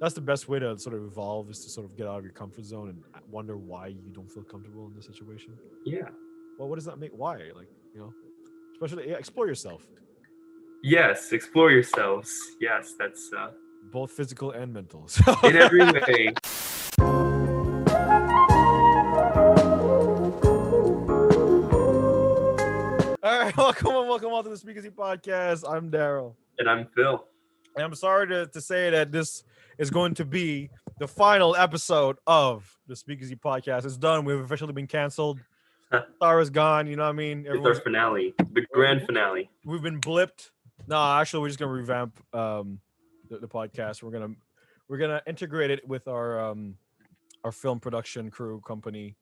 that's the best way to sort of evolve, is to sort of get out of your comfort zone and wonder why you don't feel comfortable in this situation. Yeah. Well, what does that make? Why? Like, especially, yeah, explore yourself, Yes, explore yourselves. Yes, that's both physical and mental. So, in every way. all right, welcome on to the Speakeasy podcast. I'm Daryl. And I'm Phil. And I'm sorry to say that this is going to be the final episode of the Speakeasy podcast. It's done. We've officially been canceled. Star is gone. You know what I mean? It's our finale, the grand finale. We've been blipped. No, actually, we're just gonna revamp the podcast. We're gonna integrate it with our film production crew company.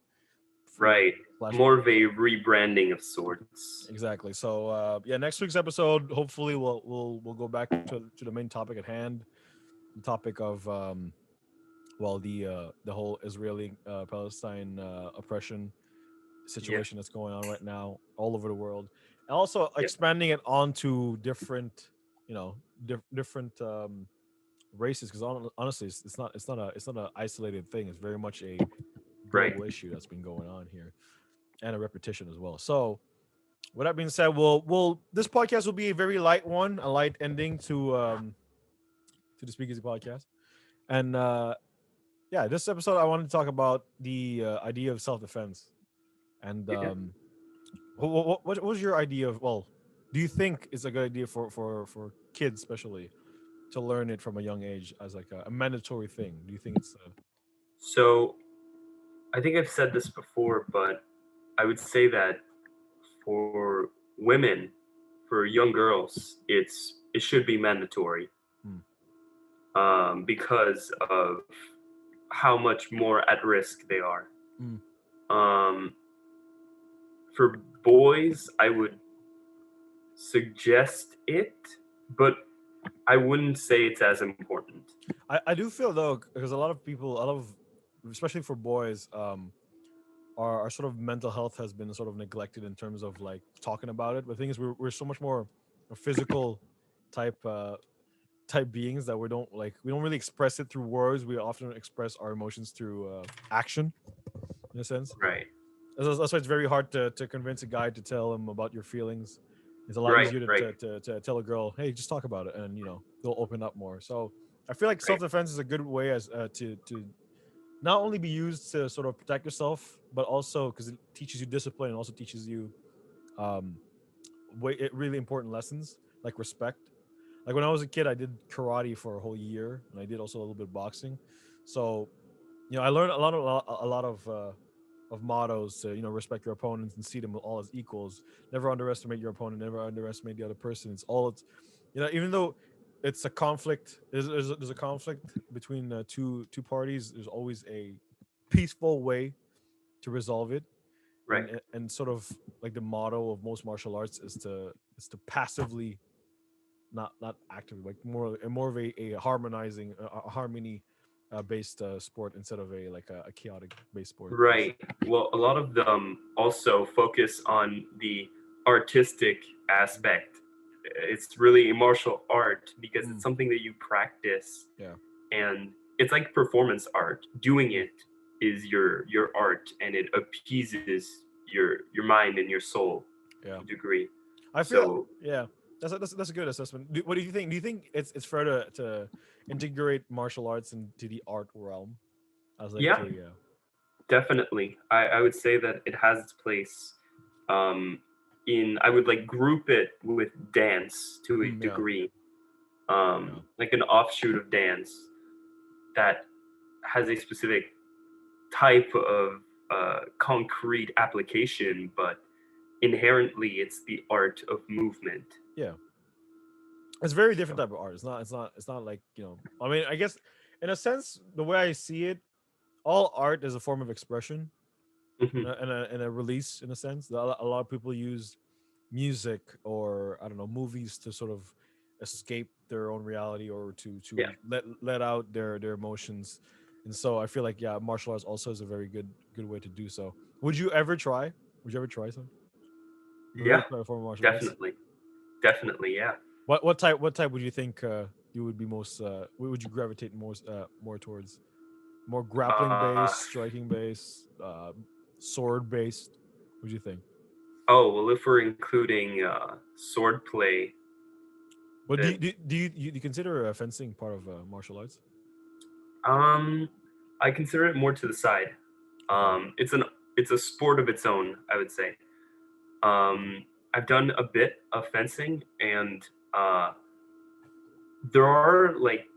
Right. Slash- More of a rebranding of sorts. Exactly. So yeah, next week's episode, hopefully we'll go back to the main topic at hand, the topic of the whole Israeli Palestine oppression situation that's going on right now all over the world, and also expanding it onto different different races, because honestly it's not an isolated thing. It's very much a global issue that's been going on here, and a repetition as well. So with that being said, we'll this podcast will be a very light one, a light ending to the Speakeasy podcast. And yeah, this episode I wanted to talk about the idea of self-defense. And what was your idea of, well, do you think it's a good idea for kids especially to learn it from a young age as like a mandatory thing? Do you think it's So, I think I've said this before, but I would say that for women, for young girls, it should be mandatory. Because of how much more at risk they are. For boys, I would suggest it, but I wouldn't say it's as important. I do feel though, because a lot of people, especially for boys, our sort of mental health has been sort of neglected in terms of like talking about it. But the thing is, we're so much more a physical type beings that we don't really express it through words. We often express our emotions through action, in a sense. Right. That's why it's very hard to convince a guy to tell him about your feelings. It's a lot easier to tell a girl, hey, just talk about it, and they'll open up more. So I feel like self-defense is a good way as to not only be used to sort of protect yourself, but also because it teaches you discipline and also teaches you really important lessons like respect. Like when I was a kid, I did karate for a whole year, and I did also a little bit of boxing. So I learned a lot of mottos to respect your opponents and see them all as equals. Never underestimate your opponent. Never underestimate the other person. It's even though it's a conflict. There's a conflict between two parties. There's always a peaceful way to resolve it. Right. And sort of like the motto of most martial arts is to passively, not actively, like more of a harmonizing a harmony based sport instead of a chaotic based sport. Right. Well, a lot of them also focus on the artistic aspect. It's really a martial art because it's something that you practice. Yeah. And it's like performance art. Doing it is your art, and it appeases your mind and your soul to a degree. I feel that's a good assessment. What do you think? Do you think it's fair to integrate martial arts into the art realm as like definitely. I would say that it has its place. I would like group it with dance to a degree. Like an offshoot of dance that has a specific type of concrete application, but inherently it's the art of movement. Yeah, it's a very different type of art. It's not like I mean, I guess in a sense, the way I see it, all art is a form of expression and a release, in a sense. A lot of people use music or I don't know, movies to sort of escape their own reality or to let out their emotions. And so I feel like martial arts also is a very good way to do so. Would you ever try some? Yeah, definitely, yeah. What type would you think you would be most what would you gravitate more towards? More grappling Uh, based, striking based, sword based? What do you think? oh, well, if we're including sword play, But then do you consider fencing part of martial arts? um, I consider it more to the side. Okay. It's a sport of its own, I would say. I've done a bit of fencing, and uh, there are like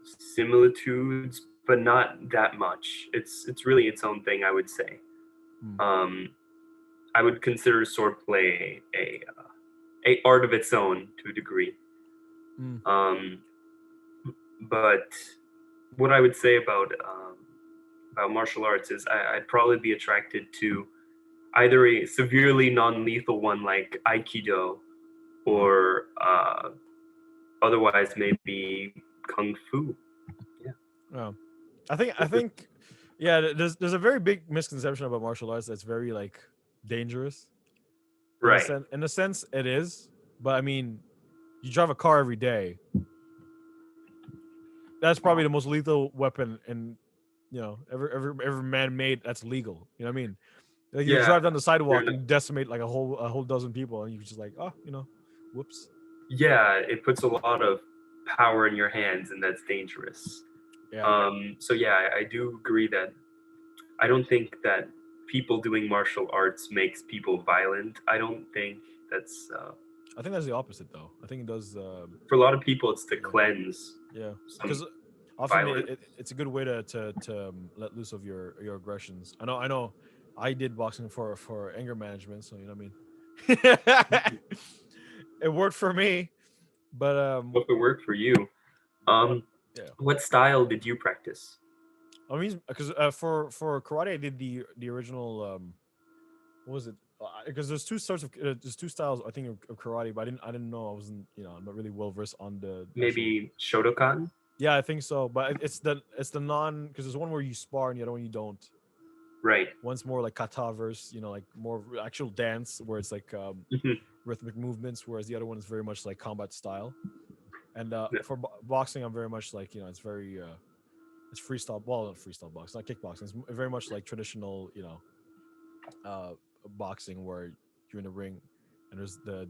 similitudes, but not that much. It's really its own thing, I would say. Hmm. Um, I would consider swordplay a art of its own to a degree. Hmm. Um, but what I would say about martial arts is I'd probably be attracted to either a severely non-lethal one like Aikido, Okay. or otherwise maybe Kung Fu. Yeah. Yeah. I think yeah, there's a very big misconception about martial arts that's very like dangerous. Right. In a sense it is, but I mean, you drive a car every day. That's probably the most lethal weapon in ever man made that's legal. You know what I mean? Like you Yeah. drive down the Fair sidewalk enough. and decimate like a whole dozen people, and you just like, whoops. Yeah, it puts a lot of power in your hands, and that's dangerous. Yeah, So yeah, I do agree that I don't think that people doing martial arts makes people violent. I don't think that's I think that's the opposite though. I think it does. for a lot of people. It's to Yeah, cleanse yeah, some because often violence. it's a good way to let loose of your aggressions. I know, I did boxing for anger management, so you know what I mean. It worked for me, but What could work for you? but Um, yeah. what style did you practice? I mean, because for karate, I did the original. What was it? Because there's two sorts of there's two styles I think of karate, but I didn't know, I wasn't, I'm not really well versed on the actual. Maybe Shotokan? Yeah, I think so, but it's the non, because there's one where you spar and the other one you don't. Right. One's more like kata verse, like more actual dance where it's like Mhm. rhythmic movements, whereas the other one is very much like combat style. And Yeah. for boxing, I'm very much like, it's very it's freestyle. Well, not freestyle boxing, not kickboxing. It's very much like traditional, uh, boxing where you're in the ring and there's the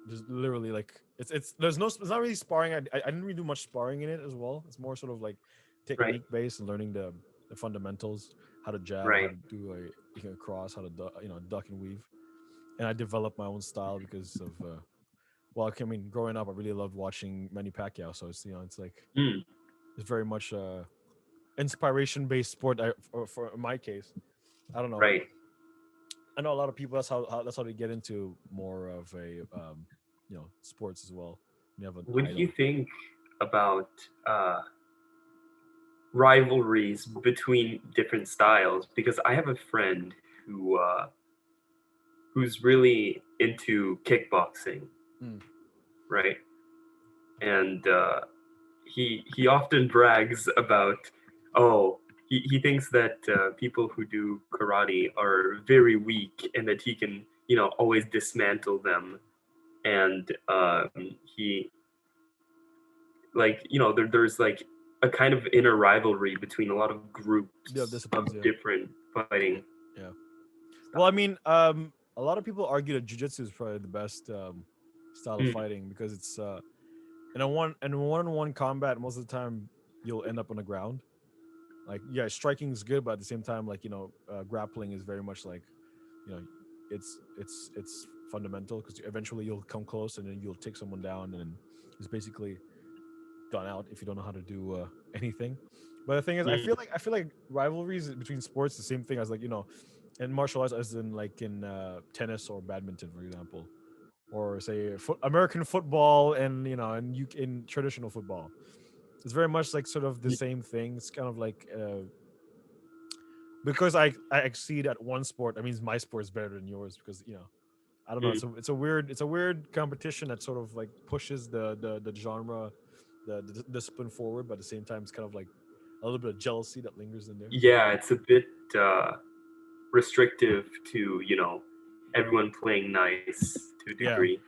there's literally like it's there's no, it's not really sparring. I didn't really do much sparring in it as well. It's more sort of like Right. technique based and learning the fundamentals, how to jab, how Right. to do a cross, how to duck and weave. And I developed my own style because of well, I mean, growing up, I really loved watching Manny Pacquiao, so it's like Mm. it's very much inspiration based sport. For in my case, I don't know. Right. I know a lot of people. That's how they get into more of a sports as well. You have an What do you idol. think about uh, rivalries between different styles? Because I have a friend who's really into kickboxing, Mm. right? And he often brags about, oh, he thinks that people who do karate are very weak, and that he can, always dismantle them. And he, like, there's like a kind of inner rivalry between a lot of Yeah, groups of disciplines. Yeah, different fighting yeah. Well, I styles. mean, a lot of people argue that jujitsu is probably the best style of Mm, fighting because it's in one-on-one combat. Most of the time, you'll end up on the ground. Like, yeah, striking is good, but at the same time, like, grappling is very much like, you know, it's fundamental because eventually you'll come close and then you'll take someone down and it's basically done out if you don't know how to do anything. But the thing is, I mm, feel like I feel like rivalries between sports the same thing as, like, in martial arts, as in like in tennis or badminton, for example, or say American football and in traditional football. It's very much like sort of the y- same thing. It's kind of like because I exceed at one sport, that means my sport is better than yours because I don't know. mm. It's a weird competition that sort of like pushes the genre, the discipline forward, but at the same time, it's kind of like a little bit of jealousy that lingers in there. Yeah, it's a bit restrictive to everyone playing nice to a Yeah, degree.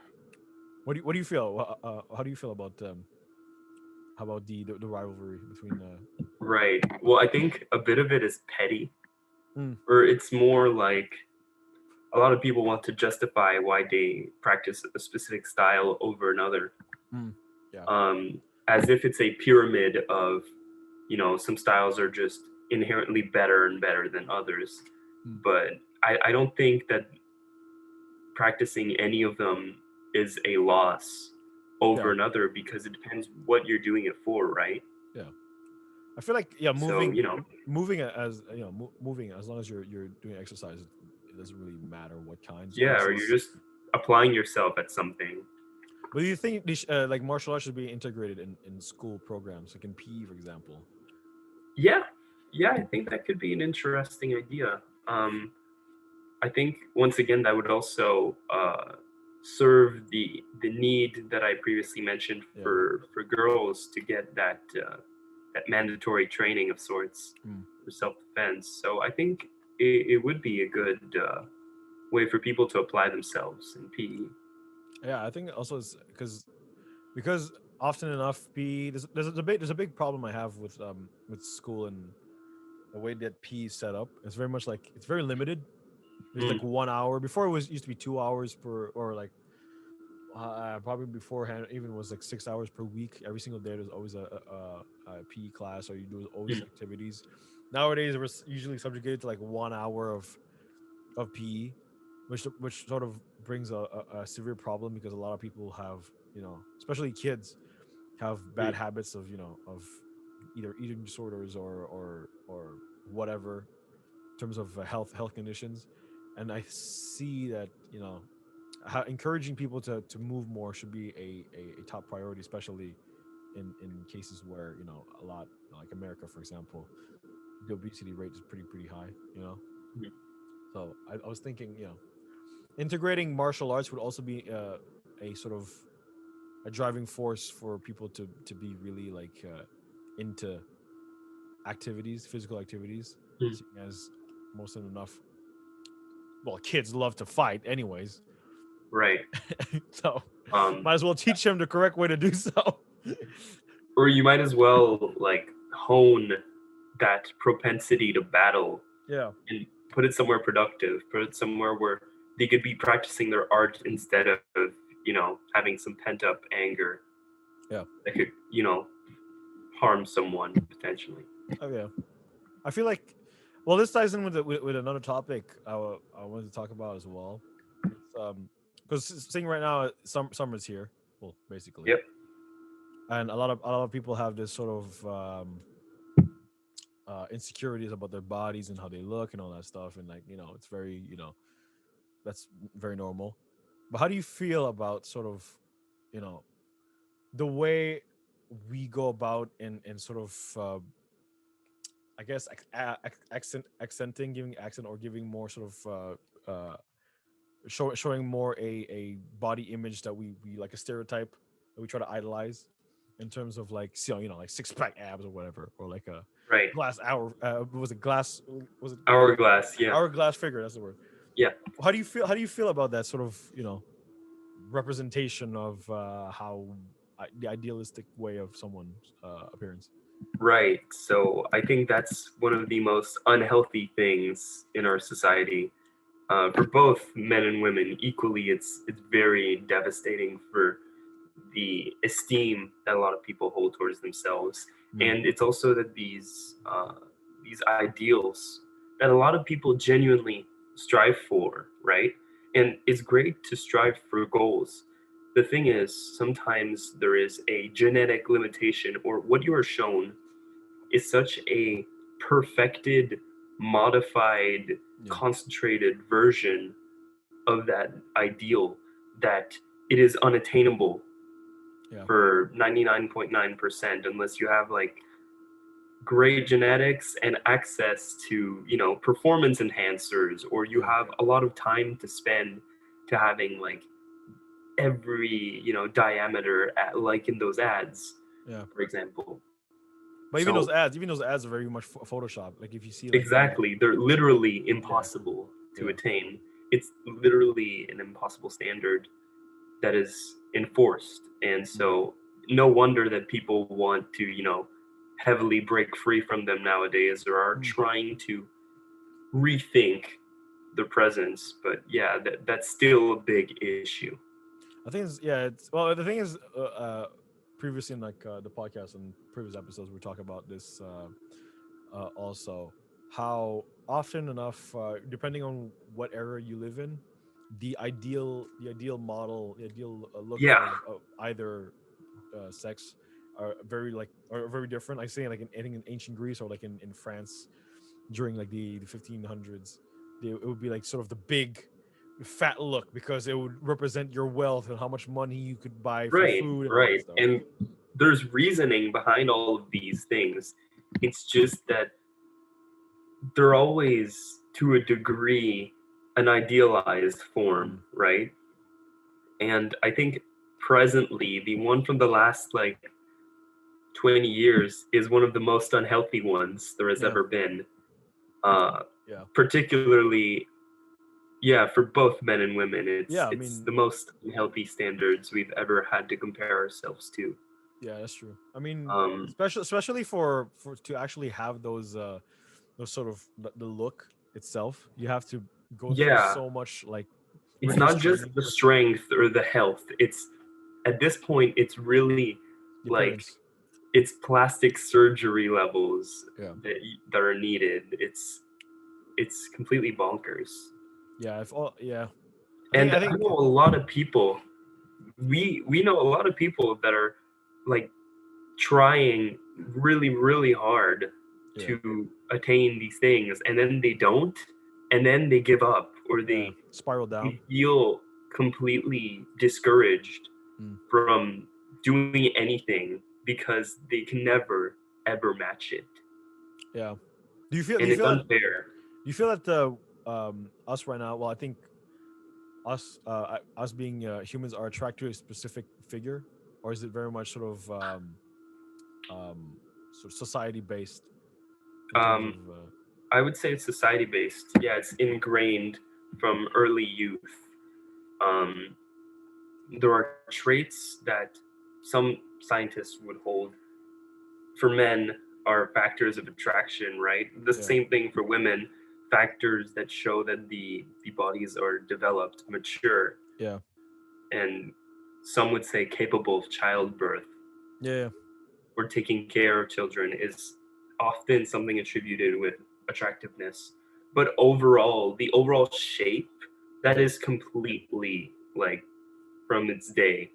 What do you feel? How do you feel about how about the rivalry between Right. Well, I think a bit of it is petty, mm, or it's more like a lot of people want to justify why they practice a specific style over another, mm, yeah, as if it's a pyramid of, some styles are just inherently better and better than others. mm, But I don't think that practicing any of them is a loss over yeah, another because it depends what you're doing it for, right? yeah. I feel like yeah, So, moving as moving as long as you're doing exercise, it doesn't really matter what kind, as long yeah, as or you're it's. just applying yourself at something. But do you think like martial arts should be integrated in school programs, like in PE, for example? Yeah, yeah, I think that could be an interesting idea. I think once again that would also serve the need that I previously mentioned Yeah. for girls to get that mandatory training of sorts Mm. for self defense. So I think it would be a good way for people to apply themselves in PE. Yeah, I think also it's because often enough, PE there's a big problem I have with school and the way that PE is set up. It's very much like it's very limited. There's Mm, like 1 hour. Before it was used to be 2 hours per, or like probably beforehand even was like 6 hours per week. Every single day there's always a PE class, or you do always mm, activities. Nowadays we're usually subjugated to like 1 hour of PE, which sort of brings a severe problem because a lot of people have, especially kids, have bad mm. habits of, of either eating disorders or whatever in terms of health conditions. And I see that, encouraging people to move more should be a top priority, especially in cases where, a lot, like America, for example, the obesity rate is pretty high, Mm. so I was thinking, integrating martial arts would also be a sort of a driving force for people to be really like into activities, physical activities, Mm. seeing as most of enough, well, kids love to fight anyways. Right. So Um, might as well teach them the correct way to do so. or you might as well like hone that propensity to battle Yeah, and put it somewhere productive, put it somewhere where they could be practicing their art instead of, having some pent up anger yeah. that could, harm someone potentially. Oh yeah. I feel like, well, this ties in with another topic I wanted to talk about as well. It's because seeing right now, summer's here, well, basically, Yep. and a lot of people have this sort of insecurities about their bodies and how they look and all that stuff, and like, it's very, that's very normal. But how do you feel about sort of, you know the way we go about in sort of I guess accenting, giving accent, or giving more sort of showing more a body image that we like, a stereotype that we try to idolize in terms of like, like six pack abs or whatever, or like a Right. glass hour was it glass was it Hourglass. Yeah. hourglass figure, that's the word. Yeah. How do you feel about that sort of, representation of how the idealistic way of someone's appearance? Right. So I think that's one of the most unhealthy things in our society. For both men and women equally, it's very devastating for the esteem that a lot of people hold towards themselves, Mm, and it's also that these ideals that a lot of people genuinely strive for, right? And it's great to strive for goals. The thing is, sometimes there is a genetic limitation, or what you are shown is such a perfected, modified, yeah, concentrated version of that ideal that it is unattainable yeah, for 99.9% unless you have like great genetics and access to, performance enhancers, or you yeah, have a lot of time to spend to having like every, diameter at, like in those ads, yeah. for example. But even So those ads are very much Photoshop. Like if you see like the exactly, they're literally yeah, impossible to yeah, attain. It's literally an impossible standard. that is enforced. And so no wonder that people want to, heavily break free from them nowadays, or are trying to rethink their presence. But yeah, that's still a big issue. I think it's yeah. It's well. The thing is, previously in like the podcast and previous episodes, we talk about this also. How often enough, depending on what era you live in, the ideal model, the ideal look Yeah, of either sex are very different. I say like in ancient Greece, or like in France during like the 1500s, it would be like sort of the big fat look, because it would represent your wealth and how much money you could buy for right, food and all that right. stuff. And there's reasoning behind all of these things. It's just that they're always, to a degree, an idealized form, Mm. right? And I think presently, the one from the last like 20 years is one of the most unhealthy ones there has Yeah, ever been. Uh, yeah, Particularly, yeah, for both men and women, it's yeah. I it's mean, the most unhealthy standards we've ever had to compare ourselves to. yeah, that's true. I mean, Um, especially for to actually have those sort of the look itself, you have to go through yeah, so much like it's rigorous not just training. the strength or the health. It's at this point, it's really The like appearance. it's plastic surgery levels Yeah, that are needed. It's completely bonkers. yeah. If all, yeah. And I I think know a lot of people. We know a lot of people that are like trying really really hard yeah, to attain these things, and then they don't, and then they give up, or yeah. they Spiral down. feel completely discouraged Mm. from doing anything because they can never ever match it, Yeah. Do and you it's feel that unfair. the us right now? Well, I think us being humans are attracted to a specific figure, or is it very much um sort of society based in terms of um, I would say it's society based. Yeah, it's ingrained from early youth. um, there are traits that some scientists would hold for men are factors of attraction, right? The yeah, same thing for women, factors that show that the bodies are developed, mature, yeah, and some would say capable of childbirth yeah, or taking care of children is often something attributed with attractiveness. But overall, the overall shape, that yeah. is completely like from its day,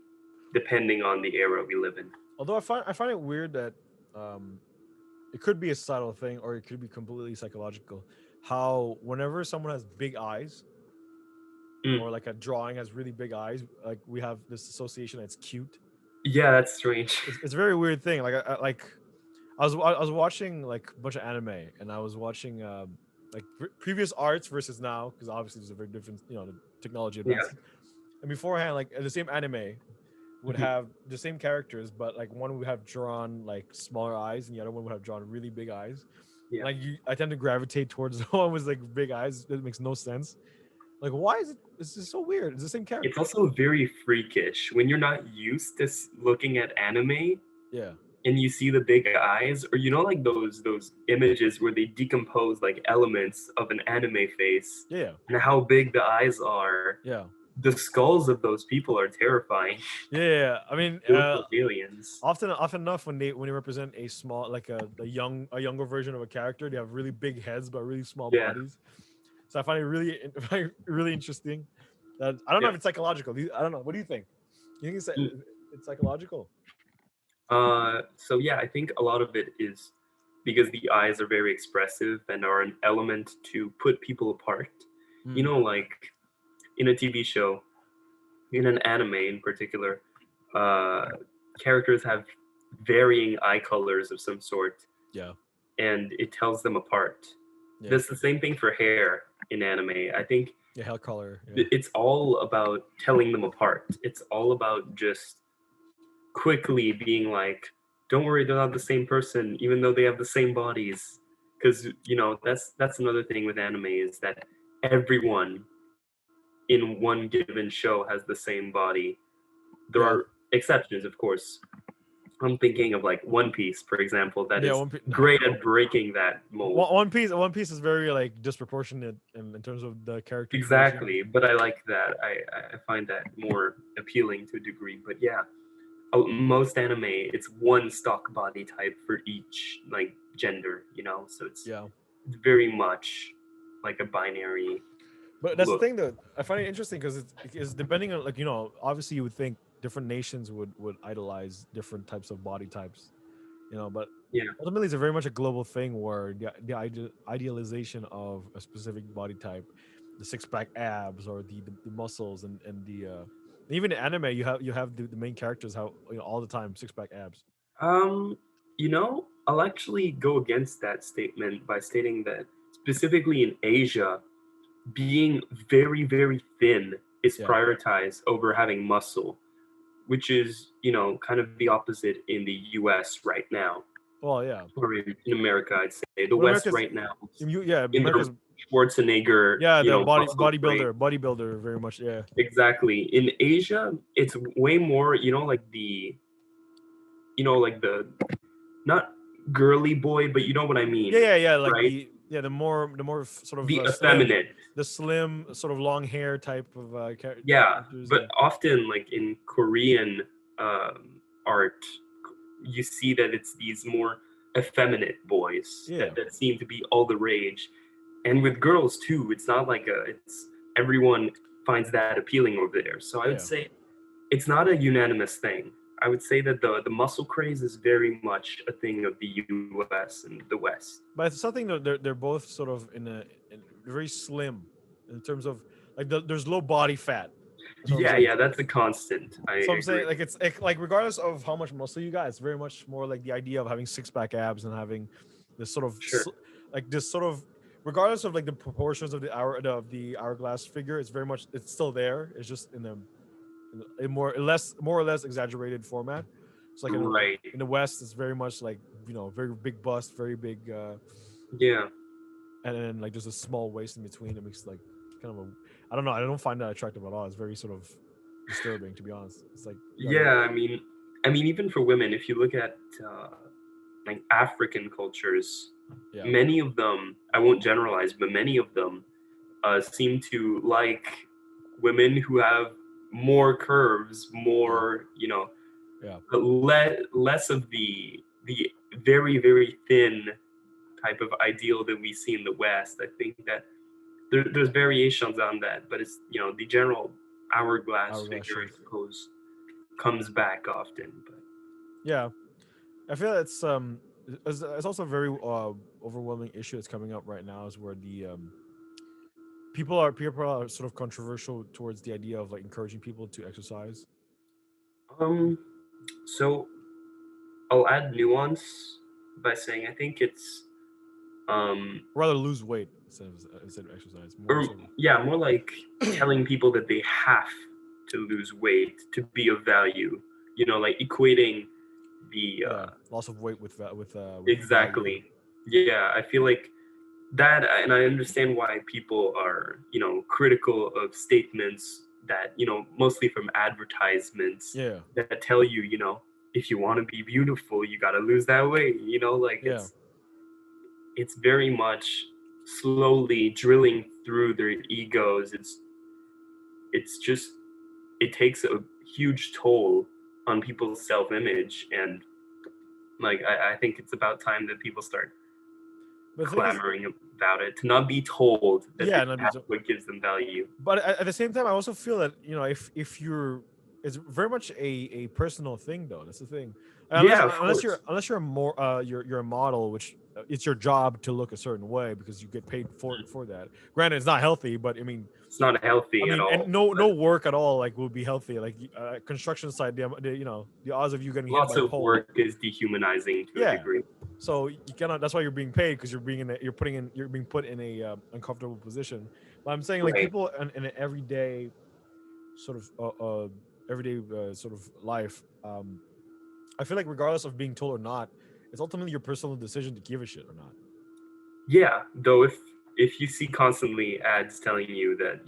depending on the era we live in. Although I find it weird that um it could be a subtle thing, or it could be completely psychological. How whenever someone has big eyes, Mm. or like a drawing has really big eyes, like we have this association that's cute. Yeah, that's strange. It's a very weird thing. I was watching like a bunch of anime, and I was watching like previous arts versus now, because obviously there's a very different, the technology Yeah. advances. And beforehand, like the same anime would Mhm. have the same characters, but like one would have drawn like smaller eyes, and the other one would have drawn really big eyes. Yeah. And I tend to gravitate towards the one with like big eyes. That makes no sense. Like, why is it? This is so weird. It's the same It's character. also very freakish when you're not used to looking at anime Yeah, and you see the big eyes, or like those images where they decompose like elements of an anime face yeah, and how big the eyes are. yeah, The skulls of those people are terrifying. yeah. Yeah. I mean, They look like aliens. often enough when they represent a small, like a younger version of a character, they have really big heads but really small Yeah. bodies. So I find it really really interesting. That I don't know Yeah. if it's psychological. I don't know. What do you think? You think Mm. it's psychological? So yeah, I think a lot of it is because the eyes are very expressive and are an element to put people apart. Mm, Like in a TV show, in an anime in particular, uh, characters have varying eye colors of some sort, yeah, and it tells them apart. yeah, That's the same thing for hair in anime. I think yeah. Hair color. Yeah, it's all about telling them apart. It's all about just quickly being like, don't worry, they're not the same person, even though they have the same bodies. Because that's another thing with anime is that everyone in one given show has the same body. There are exceptions, of course. I'm thinking of like One Piece, for example, that is great at breaking that mold. One Piece is very like disproportionate in terms of the character creation. Exactly, but I like that. I find that more appealing to a degree. But yeah, most anime, it's one stock body type for each like gender, so it's very much like a binary But that's the look. thing that I find it interesting because it's depending on, like, obviously you would think different nations would idolize different types of body types, but Yeah. ultimately it's a very much a global thing where the idealization of a specific body type, the six pack abs or the muscles and the even in anime you have the main characters how all the time six pack abs. Um, I'll actually go against that statement by stating that specifically in Asia, being very, very thin is prioritized over having muscle, which is, kind of the opposite in the US right now. Well, yeah. Or in America, I'd say. The But West right now, in America's, the Schwarzenegger, the muscle frame. bodybuilder very much, yeah. Exactly. In Asia, it's way more, like the not girly boy, but you know what I mean. Yeah, like right? the more sort of The slim, effeminate. the slim sort of long hair type of Yeah, characters. but often like in Korean art, you see that it's these more effeminate boys that seem to be all the rage, and with girls too. It's not like it's everyone finds that appealing over there. So I would say it's not a unanimous thing. I would say that the muscle craze is very much a thing of the U.S. and the West. But it's something that they're both sort of very slim in terms of like there's low body fat. Yeah, that's a constant. So I'm agree. saying like it's like regardless of how much muscle you got, it's very much more like the idea of having six pack abs and having this sort of like this sort of regardless of like the proportions of the hourglass figure, it's still there. It's just in a more or less exaggerated format. So like in the West, it's very much like very big bust, very big. Yeah. And then like there's a small waist in between. It makes like kind of a I don't know. I don't find that attractive at all. It's very sort of disturbing, to be honest. It's like I mean, even for women, if you look at like African cultures, many of them, I won't generalize, but many of them seem to like women who have more curves, more, less of the very, very thin type of ideal that we see in the West. I think that there's variations on that, but it's, the general hourglass figure, I suppose, comes back often. But yeah, I feel it's also a very overwhelming issue that's coming up right now is where the people are sort of controversial towards the idea of like encouraging people to exercise. So I'll add nuance by saying I think it's rather lose weight instead of exercise. More like telling people that they have to lose weight to be of value. Like equating the loss of weight with exactly. Value. Yeah, I feel like that, and I understand why people are critical of statements that mostly from advertisements that tell you if you want to be beautiful you got to lose that weight. It's very much slowly drilling through their egos. It's just it takes a huge toll on people's self-image, and like I think it's about time that people start clamoring about it, to not be told that that's what gives them value. But at the same time, I also feel that if you're, it's very much a personal thing, though. That's the thing. Unless you're more you're a model, which it's your job to look a certain way because you get paid for that. Granted, it's not healthy, but I mean, it's not healthy at all. And no work at all like will be healthy. Like construction site, the odds of you getting hit by a pole. Work is dehumanizing to a degree. So you cannot. That's why you're being paid, because you're being put in a uncomfortable position. But I'm saying like people in an everyday sort of sort of life. I feel like regardless of being told or not, it's ultimately your personal decision to give a shit or not. Yeah, though if you see constantly ads telling you that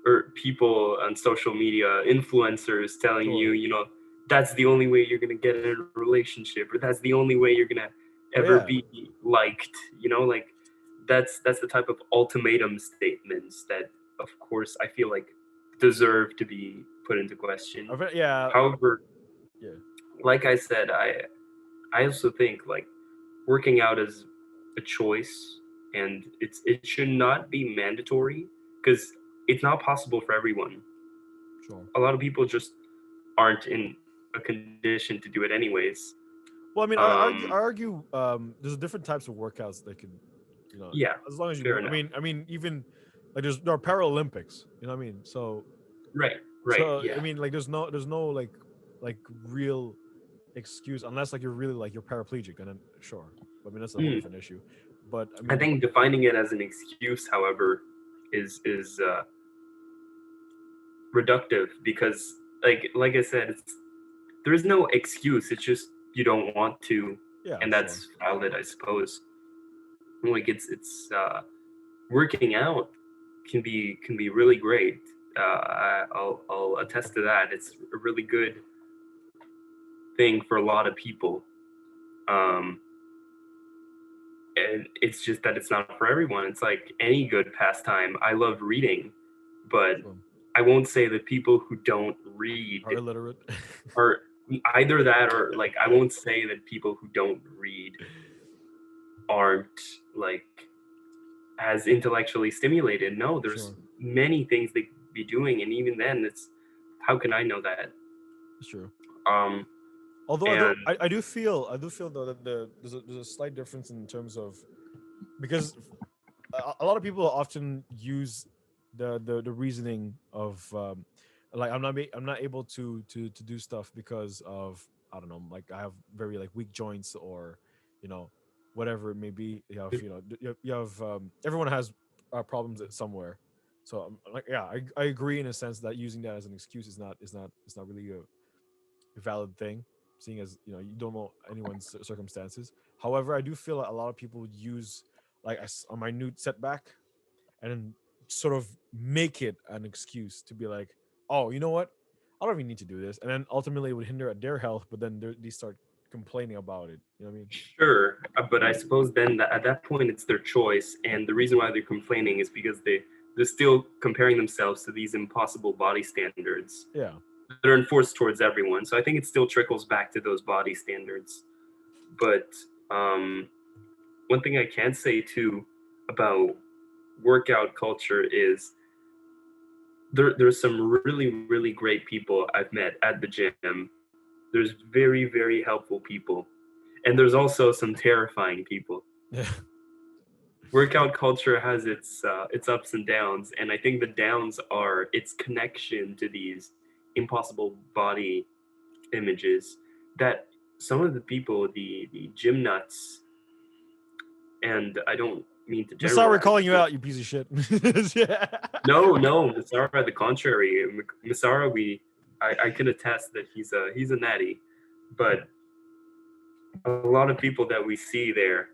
or people on social media, influencers telling Sure. you, that's the only way you're gonna get in a relationship, or that's the only way you're gonna Oh ever yeah, be liked. Like that's the type of ultimatum statements that, of course, I feel like deserve to be put into question. yeah, However, yeah. like I said, I also think like working out is a choice, and it should not be mandatory because it's not possible for everyone. Sure. A lot of people just aren't in a condition to do it anyways. Well, I mean, Um, I argue there's different types of workouts that could, yeah, as long as you fair move. enough. I mean, even like there are Paralympics. You know what I mean? Right, right, So yeah. I mean, like there's no like real excuse unless like you're really like you're paraplegic, and then sure. I mean, that's a whole Mm. different issue. But I I mean, think defining it as an excuse, however, is reductive because, like I said, there is no excuse. It's just you don't want to, yeah, and sure, that's valid, I suppose. Like it's working out can be really great. I'll attest to that. It's a really good thing for a lot of people. Um, and it's just that it's not for everyone. It's like any good pastime. I love reading, but sure. I won't say that people who don't read Are illiterate. are either that, or like I won't say that people who don't read aren't like as intellectually stimulated. No, there's Sure, many things they could be doing, and even then, it's how can I know that? it's true. Um, Although and I do feel though that there's a slight difference in terms of because a lot of people often use the reasoning of like I'm not able to do stuff because of I don't know, like I have very like weak joints, or you know whatever it may be. You have everyone has problems somewhere. So like yeah, I agree in a sense that using that as an excuse is not really a valid thing, seeing as you don't know anyone's circumstances. However, I do feel like a lot of people use like a minute setback and then sort of make it an excuse to be like, oh, you know what? I don't even need to do this, and then ultimately it would hinder their health. But then they start complaining about it. You know what I mean? sure, but I suppose then that at that point it's their choice, and the reason why they're complaining is because they're still comparing themselves to these impossible body standards Yeah. that are enforced towards everyone. So I think it still trickles back to those body standards. But um, one thing I can say too about workout culture is there's some really great people I've met at the gym. There's very helpful people, and there's also some terrifying people. Yeah. Workout culture has its ups and downs, and I think the downs are its connection to these impossible body images that some of the people, the gym nuts, and I don't mean to I'm sorry, we're generalize, calling you but out, you piece of shit. Yeah. no, Masara, the contrary. Masara, I can attest that he's a natty, but a lot of people that we see there,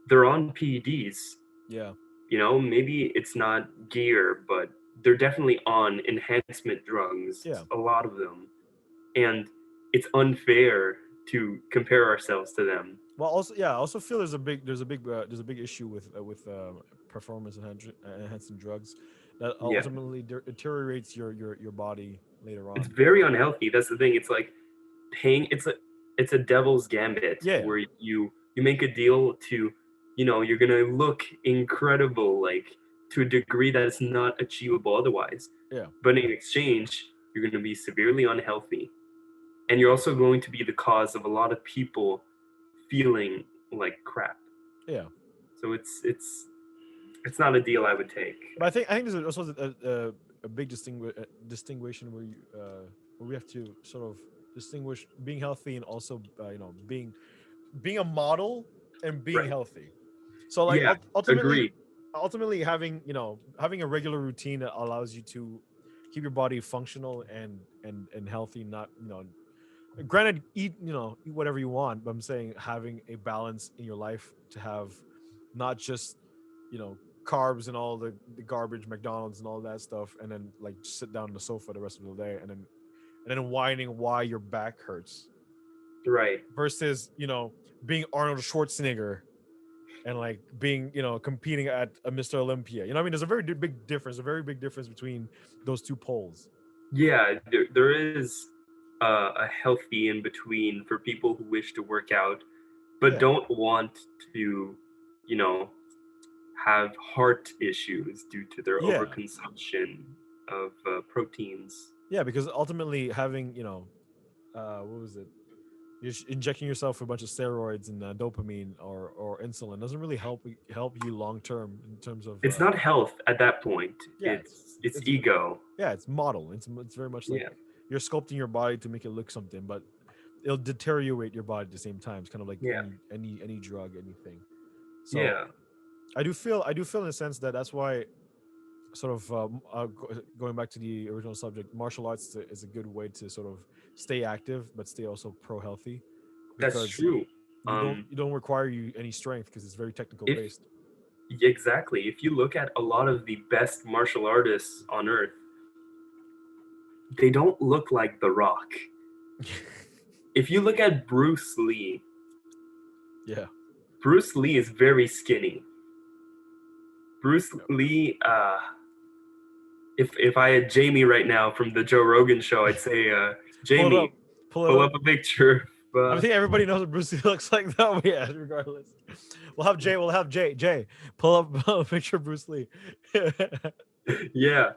they're on PEDs. Yeah. Maybe it's not gear, but they're definitely on enhancement drugs, Yeah. a lot of them. And it's unfair to compare ourselves to them. Well, also, yeah, I also feel there's a big issue with performance enhancing drugs that Yeah. ultimately deteriorates your body later It's on. very unhealthy. That's the thing. It's like paying it's a devil's gambit Yeah, where you make a deal to, you're gonna look incredible, like to a degree that is not achievable otherwise. yeah, But in exchange, you're gonna be severely unhealthy. And you're also going to be the cause of a lot of people feeling like crap. yeah. So it's not a deal I would take. But I think there's also a big distinguishing where we have to sort of distinguish being healthy and also being a model and being Right. healthy. So like Yeah. Agreed. ultimately having having a regular routine that allows you to keep your body functional and healthy, not granted eat eat whatever you want, but I'm saying having a balance in your life to have not just you know carbs and all the garbage, McDonald's and all that stuff, and then like sit down on the sofa the rest of the day, and then whining why your back hurts, Right. versus being Arnold Schwarzenegger and like being competing at a Mr. Olympia. You know what I mean? There's a very big difference, a very big difference between those two poles. Yeah, there is a healthy in between for people who wish to work out, but Yeah, don't want to, you know, have heart issues due to their yeah, overconsumption of proteins. yeah. Because ultimately, having what was it? You're injecting yourself with a bunch of steroids and dopamine or insulin doesn't really help you long term in terms of It's not health at that point. yeah, It's it's ego. yeah, it's model. It's very much like Yeah. you're sculpting your body to make it look something, but it'll deteriorate your body at the same time. It's kind of like Yeah. any drug, anything. So Yeah. I do feel in a sense that that's why sort of going back to the original subject, martial arts is a good way to sort of stay active but stay also pro healthy, That's because true. you don't require you any strength because it's very technical If based. exactly, if you look at a lot of the best martial artists on earth, they don't look like The Rock. If you look at Bruce Lee, Yeah. Bruce Lee is very skinny. Bruce Yep. Lee, if I had Jamie right now from the Joe Rogan show, I'd say, Pull it Jamie, up. Pull it pull up. up a picture I of, think everybody knows what Bruce Lee looks like though. Yeah, regardless. We'll have Jay pull up a picture of Bruce Lee. yeah.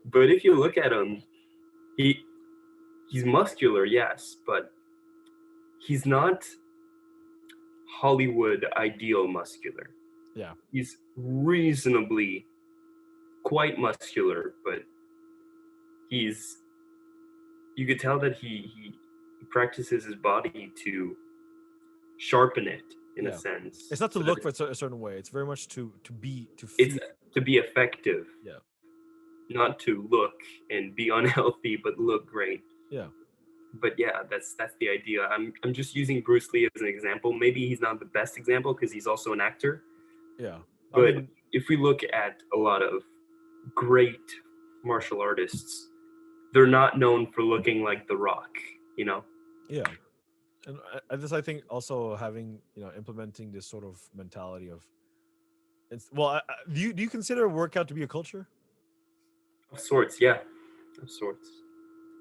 But if you look at him, he he's muscular, yes, but he's not Hollywood ideal muscular. Yeah. He's reasonably quite muscular, but he's you could tell that he practices his body to sharpen it in a Yeah. sense, It's not to so that look for a certain way. It's very much to it's feel. to be effective, Yeah. not to look and be unhealthy, but look great. Yeah. But yeah, that's the idea. I'm just using Bruce Lee as an example. Maybe he's not the best example because he's also an actor. Yeah. I But mean, if we look at a lot of great martial artists, they're not known for looking like The Rock, you know? yeah. And I think also having implementing this sort of mentality of well, do you consider workout to be a culture? Of sorts, yeah. Of sorts.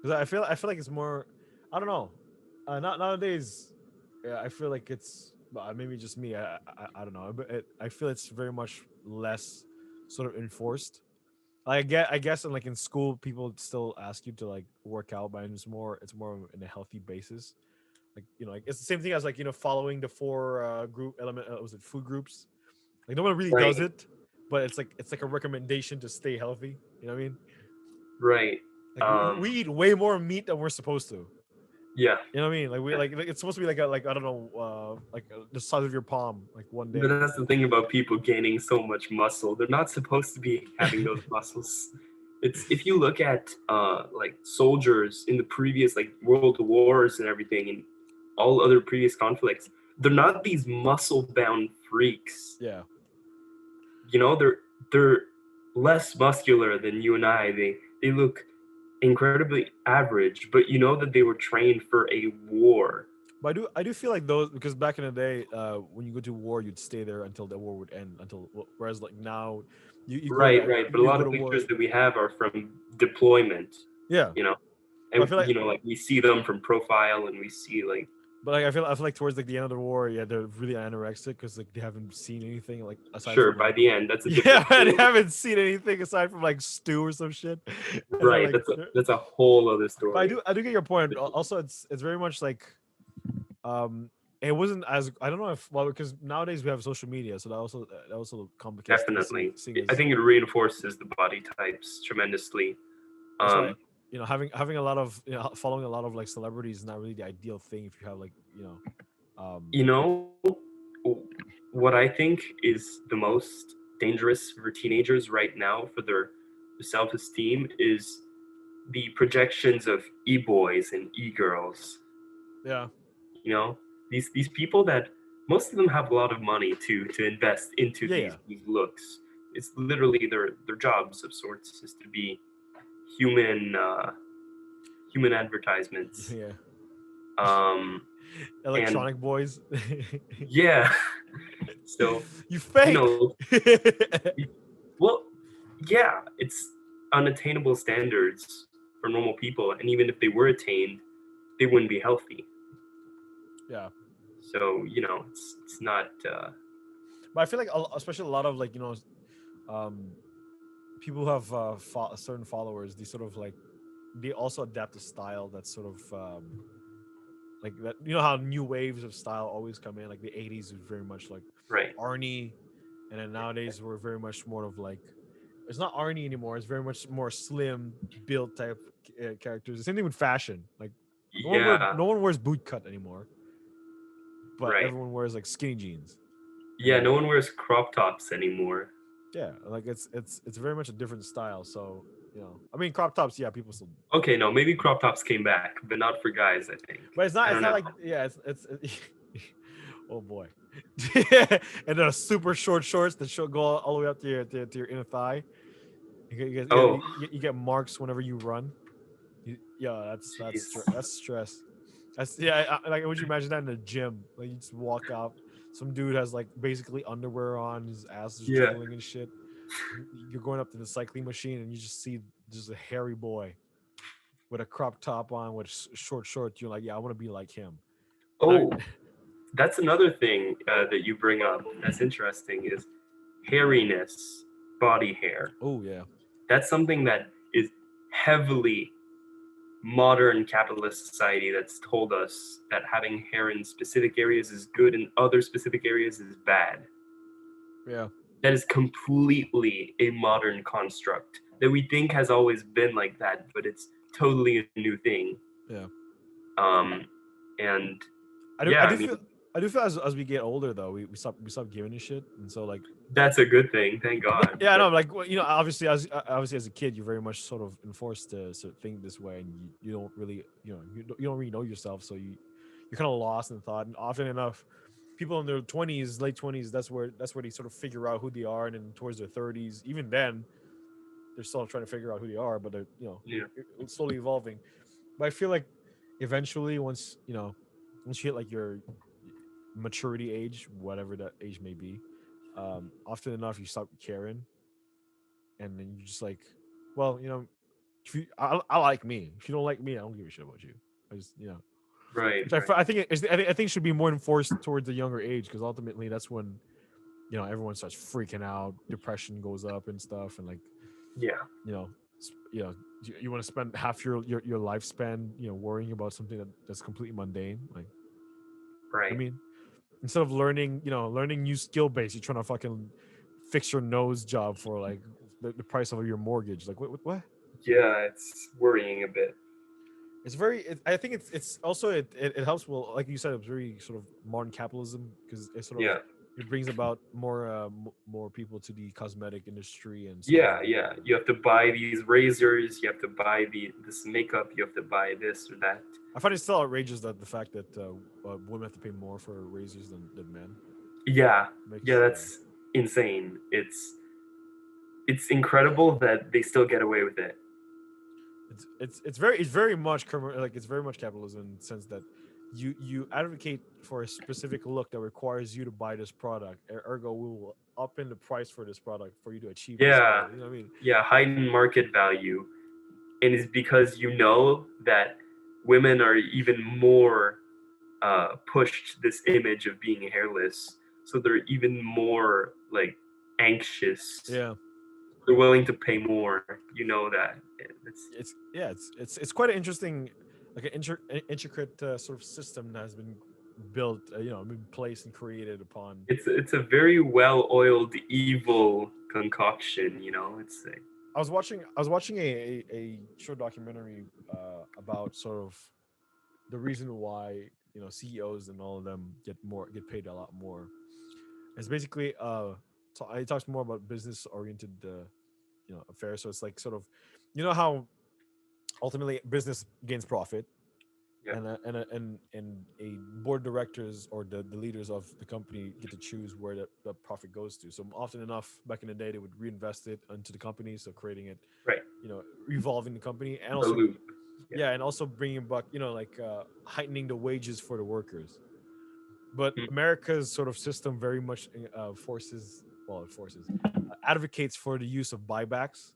Because I feel like it's more, I don't know, not nowadays. Yeah, I feel like it's maybe just me. I don't know, but I feel it's very much less sort of enforced. I guess in like in school, people still ask you to like work out, but it's more in a healthy basis. Like it's the same thing as like following the four group element. Was it food groups? Like no one really Right, does it, but it's like a recommendation to stay healthy. You know what I mean? right. Like we eat way more meat than we're supposed to. Yeah. You know what I mean? Like like it's supposed to be like I don't know, like the size of your palm, like one But day. that's the thing about people gaining so much muscle. They're not supposed to be having those muscles. It's if you look at like soldiers in the previous like world wars and everything and all other previous conflicts, they're not these muscle bound freaks. Yeah, You know, they're less muscular than you and I. They look incredibly average, but you know that they were trained for a war. but I do feel like those, because back in the day, when you go to war, you'd stay there until the war would end. Whereas like now, you go Right, to right. But a you lot go of to war. pictures that we have are from deployment, Yeah, you know. but I And feel like you know, like we see them from profile and we see like but like, I feel like towards like the end of the war, yeah, they're really anorexic because like they haven't seen anything like aside sure from by like the end that's a yeah, different they story. haven't seen anything aside from like stew or some shit, and they're Right. like. That's a whole other But I story. do I do get your point. Also, it's very much like um it wasn't as, I don't know if, well, because nowadays we have social media, so that also complicates things, seeing, Definitely. seeing I as think it reinforces the body types tremendously. that's why Um, having a lot of following a lot of like celebrities is not really the ideal thing if you have like you know, what I think is the most dangerous for teenagers right now for their self-esteem is the projections of e-boys and e-girls. yeah, You know, these people that most of them have a lot of money to invest into yeah, yeah, these looks. it's literally their jobs of sorts is to be human human advertisements. Yeah. Um, and Electronic boys. yeah, so You you fake. know, well, yeah, it's unattainable standards for normal people, and even if they were attained, they wouldn't be healthy. Yeah. So it's not. But I feel like especially a lot of like um people who have certain followers, they sort of like they also adapt a style that's sort of like that. You know how new waves of style always come in. Like the '80s was very much like Right. Arnie, and then nowadays we're very much more of like it's not Arnie anymore. It's very much more slim build type characters. The same thing with fashion. Like Yeah. no one wears boot cut anymore, but Right. everyone wears like skinny jeans. Yeah. And No one wears crop tops anymore. yeah, like it's very much a different style. So I mean, crop tops. Yeah, people still, Okay. No, maybe crop tops came back, but not for guys. I think. but it's I not. don't It's not know. like yeah. Oh boy, and then a super short shorts that show go all the way up to your inner thigh. Oh, You get marks whenever you run. Yeah, jeez. that's stress. That's yeah. Like, would you imagine that in the gym? Like, you just walk out, some dude has like basically underwear on, his ass is Yeah. jiggling and shit. You're going up to the cycling machine and you just see just a hairy boy with a crop top on with short shorts. You're like, yeah, I want to be like him. And I, Oh, that's another thing that you bring up. That's interesting. Is hairiness, body hair. oh yeah, That's something that is heavily modern capitalist society that's told us that having hair in specific areas is good and other specific areas is bad. yeah, That is completely a modern construct that we think has always been like that, but it's totally a new thing. yeah. Um, and I yeah, I do mean, feel as we get older though, we stop giving a shit, and so like that's a good thing, thank no, God. yeah, But no, like obviously as a kid, you're very much sort of enforced to sort of think this way, and you don't really you don't really know yourself, so you're kind of lost in thought. And often enough, people in their 20s, late 20s, that's where they sort of figure out who they are, and then towards their 30s, even then, they're still trying to figure out who they are, but they're yeah, it's slowly evolving. But I feel like eventually, once you hit like your maturity age, whatever that age may be, often enough you stop caring, and then you just like, well, if I like me. If you don't like me, I don't give a shit about you. I just right, which right, I think I think should be more enforced towards the younger age, because ultimately that's when everyone starts freaking out, depression goes up and stuff, and like yeah, you know you want to spend half your lifespan worrying about something that's completely mundane. Like, I right. mean, instead of learning learning new skill base, you're trying to fucking fix your nose job for like the price of your mortgage. Like, what? Yeah, it's worrying a bit. It's very. I think it's also it helps. Well, like you said, it's very sort of modern capitalism, because it sort of Yeah, it brings about more more people to the cosmetic industry and sort of yeah, yeah. You have to buy these razors. You have to buy this makeup. You have to buy this or that. I find it still outrageous that the fact that women have to pay more for razors than men Yeah, yeah. makes That's insane. It's incredible that they still get away with it. it's very much like it's very much capitalism in the sense that you advocate for a specific look that requires you to buy this product. Ergo, we will up in the price for this product for you to achieve this Yeah, goal. You know what I mean? yeah. Heightened market value, and it's because you know that women are even more pushed this image of being hairless, so they're even more like anxious. Yeah, They're willing to pay more. You know that. It's it's quite an interesting, like an intricate sort of system that has been built, been placed and created upon. it's a very well-oiled evil concoction. It's like, I was watching a short documentary about sort of the reason why CEOs and all of them get paid a lot more. It's basically so it talks more about business oriented affairs. So it's like sort of how ultimately business gains profit, Yeah. And a board of directors or the leaders of the company get to choose where the profit goes to. So often enough, back in the day, they would reinvest it into the company, so creating it, Right. revolving the company, and The also loop. Yeah. yeah, and also bringing back, like heightening the wages for the workers. But Mm. America's sort of system very much advocates for the use of buybacks,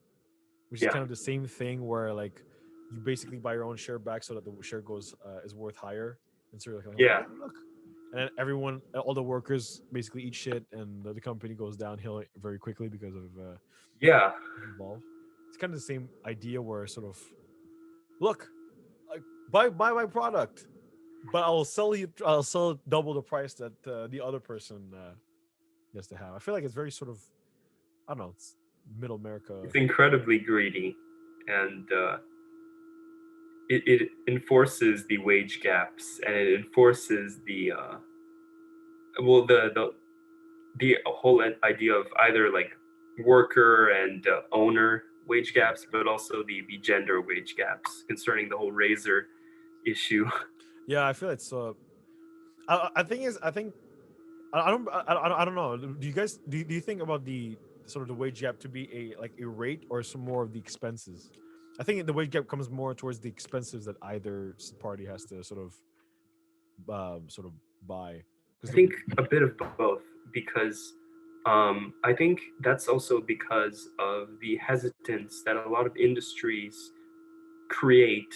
which is Yeah. kind of the same thing where like you basically buy your own share back so that the share goes is worth higher, and so you're like, oh Yeah. yeah, look, and then everyone, all the workers basically eat shit, and the company goes downhill very quickly because of Yeah. involved. It's kind of the same idea where sort of look, like buy my product, but I'll sell it double the price that the other person gets to have. I feel like it's very sort of, I don't know, it's middle America. It's incredibly greedy, and it enforces the wage gaps, and it enforces the well the whole idea of either like worker and owner wage Yeah. gaps, but also the gender wage gaps concerning the whole razor issue. Yeah, I feel it's I think is I think I don't know. Do you guys do you think about the sort of the wage gap to be a like a rate or some more of the expenses? I think the wage gap comes more towards the expenses that either party has to sort of buy because I the think a bit of both because I think that's also because of the hesitance that a lot of industries create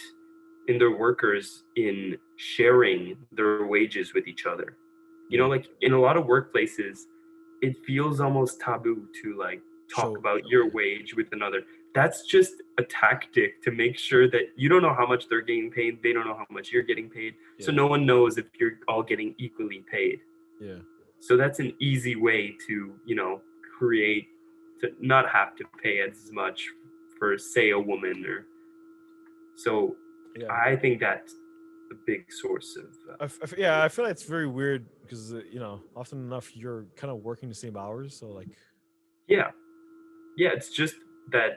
in their workers in sharing their wages with each other. You know, yeah like in a lot of workplaces, it feels almost taboo to like talk show about your yeah wage with another. That's just a tactic to make sure that you don't know how much they're getting paid, they don't know how much you're getting paid, so yeah no one knows if you're all getting equally paid. yeah So that's an easy way to, create to not have to pay as much for say a woman or so. yeah. I think that's a big source of Yeah, I feel like it's very weird because often enough you're kind of working the same hours, so like yeah, yeah, it's just that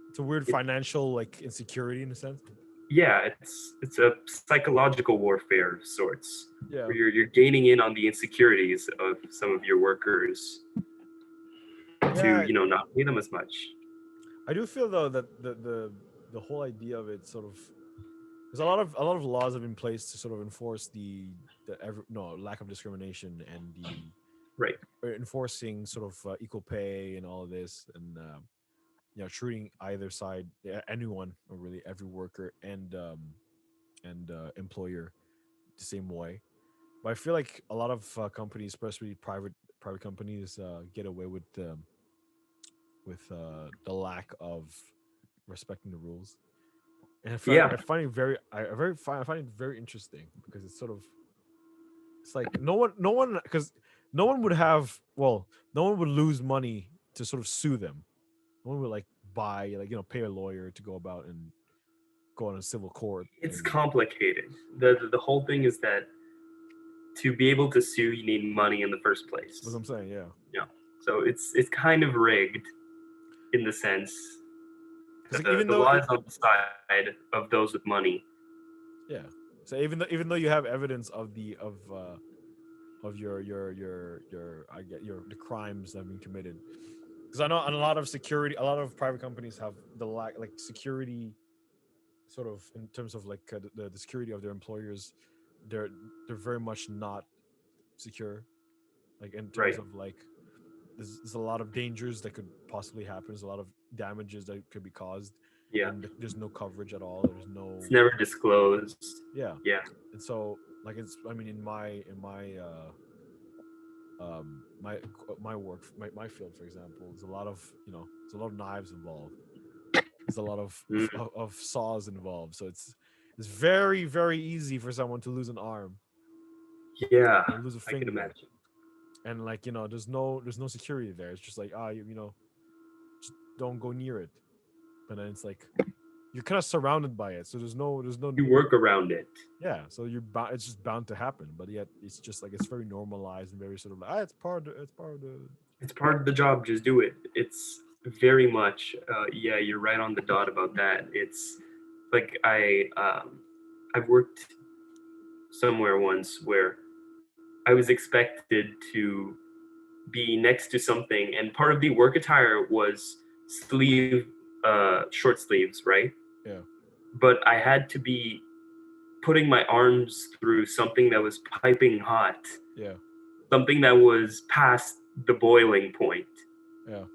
it's a weird it, financial like insecurity in a sense. yeah, it's a psychological warfare of sorts Yeah, where you're gaining in on the insecurities of some of your workers to yeah. not pay them as much. I do feel though that the whole idea of it sort of there's a lot of laws have been placed to sort of enforce no lack of discrimination and the Right. enforcing sort of equal pay and all of this, and treating either side, anyone or really every worker and employer the same way. But I feel like a lot of companies, especially private companies, get away with the lack of respecting the rules. And Yeah, I find it I find it very interesting because it's like no one because no one would lose money to sort of sue them. No one would like buy like pay a lawyer to go about and go on a civil court it's and complicated. The whole thing is that to be able to sue, you need money in the first that's place. what I'm saying. Yeah, Yeah. So it's kind of rigged in the sense because like the law is on the side of those with money. yeah, so even though you have evidence of your I get your the crimes that have been committed, because I know a lot of a lot of private companies have the lack like security sort of in terms of like the security of their employers. they're they're very much not secure, like in terms Right. of like there's a lot of dangers that could possibly happen, there's a lot of damages that could be caused, Yeah. and there's no coverage at all, there's It's no never disclosed. yeah. Yeah. And so like it's I mean in my work, my field, for example, there's a lot of there's a lot of knives involved, there's a lot Mm, of saws involved, so it's very very easy for someone to lose an arm yeah. or lose a I can finger, imagine. and like there's no security there, it's just like just don't go near it. But then it's like you're kind of surrounded by it, so there's no You work around it. yeah, so it's just bound to happen, but yet it's just like it's very normalized and very sort of like it's part of the It's part of the job. Just do it. It's very much. Yeah, you're right on the dot about that. It's like I've worked somewhere once where I was expected to be next to something, and part of the work attire was short sleeves, right? Yeah. But I had to be putting my arms through something that was piping hot, Yeah. something that was past the boiling point. Yeah.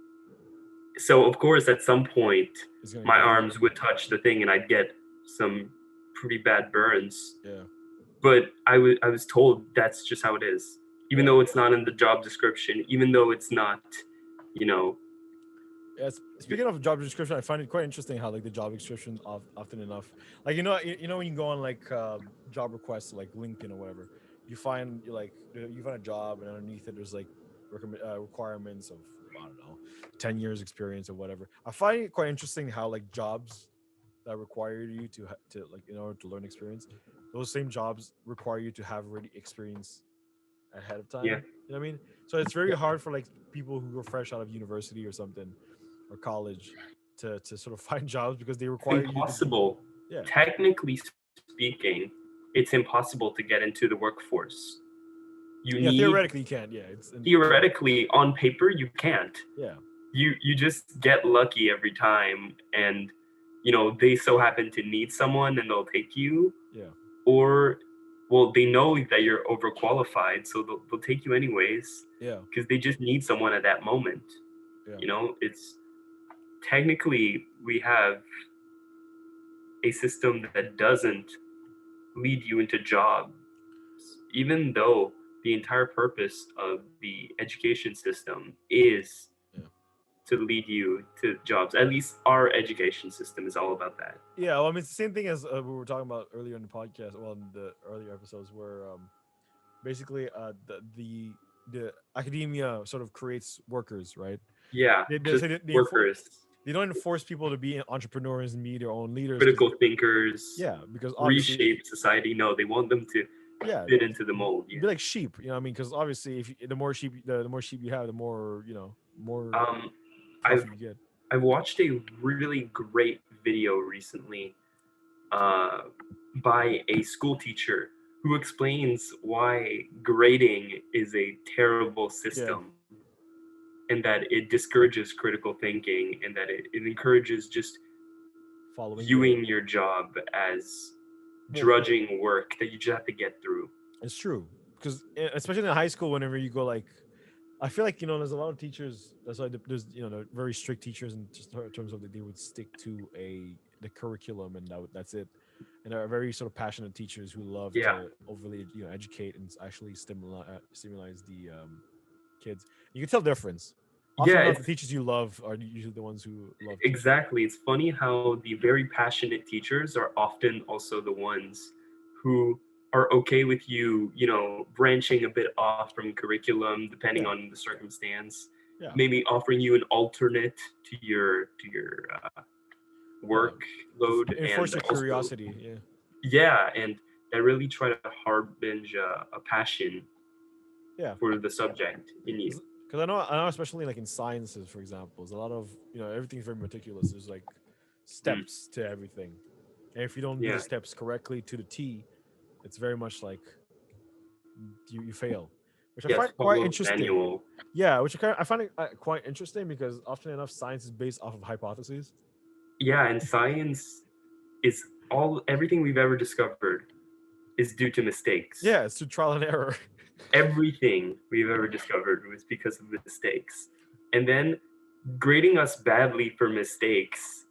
So of course, at some point, It's gonna my get hot. arms would touch the thing, and I'd get some pretty bad burns. Yeah. But I was told that's just how it is, even Yeah. though it's not in the job description, even though it's not, you know, Yeah, speaking of job description, I find it quite interesting how like the job descriptions often enough, like when you go on like job requests like LinkedIn or whatever, you find a job and underneath it there's like requirements of, I don't know, 10 years experience or whatever. I find it quite interesting how like jobs that require you to like in order to learn experience, those same jobs require you to have already experience ahead of yeah, time. You know what I mean? So it's very hard for like people who go fresh out of university or something or college to sort of find jobs because they require you to be, impossible. yeah, Technically speaking, it's impossible to get into the workforce. You yeah, need theoretically you can, yeah, yeah, theoretically on paper you can't. yeah, You just get lucky every time, and they so happen to need someone and they'll take you, yeah, or well, they know that you're overqualified, so they'll take you anyways yeah, because they just need someone at that moment. yeah. It's technically we have a system that doesn't lead you into jobs, even though the entire purpose of the education system is Yeah. to lead you to jobs. At least our education system is all about that. Yeah, well, I mean, it's the same thing as we were talking about earlier in the podcast, well, in the earlier episodes, where basically the academia sort of creates workers, right? Yeah, They just say workers, they don't enforce people to be entrepreneurs and be their own leaders because, critical thinkers, yeah, because obviously, reshape society. No, they want them to yeah, fit into the mold. be Yeah. like sheep, you know what I mean? Because obviously, if the more sheep, the more sheep you have, the more, more Um, I've profit you get. I've watched a really great video recently uh, by a school teacher who explains why grading is a terrible Yeah, system, and that it discourages critical thinking, and that it encourages just following grade. viewing your job as Well, drudging work that you just have to get through. it's true because especially in high school, whenever you go like, I feel like there's a lot of teachers. That's why there's the very strict teachers in just in terms of that they would stick to the curriculum and that's it. And there are very sort of passionate teachers who love Yeah, to overly educate and actually stimulate the kids. You can tell the difference. Often yeah, enough, the it's teachers you love are usually the ones who love teaching. exactly. It's funny how the very passionate teachers are often also the ones who are okay with you, branching a bit off from curriculum depending Yeah, on the circumstance, yeah, maybe offering you an alternate to your yeah. workload, Enforce and your also, curiosity. Yeah. yeah, and that really try to harbinge a passion Yeah. for the subject in you. Because I know, especially like in sciences, for example, there's a lot of everything's very meticulous. There's like Mm, steps to everything, and if you don't do the yeah, steps correctly to the T, it's very much like you fail, which I yeah, find it's quite follow interesting. manual. Yeah, I find it quite interesting because often enough science is based off of hypotheses. Yeah, and science is all everything we've ever discovered is due to mistakes. Yeah, it's through trial and error. Everything we've ever discovered was because of mistakes. And then grading us badly for mistakes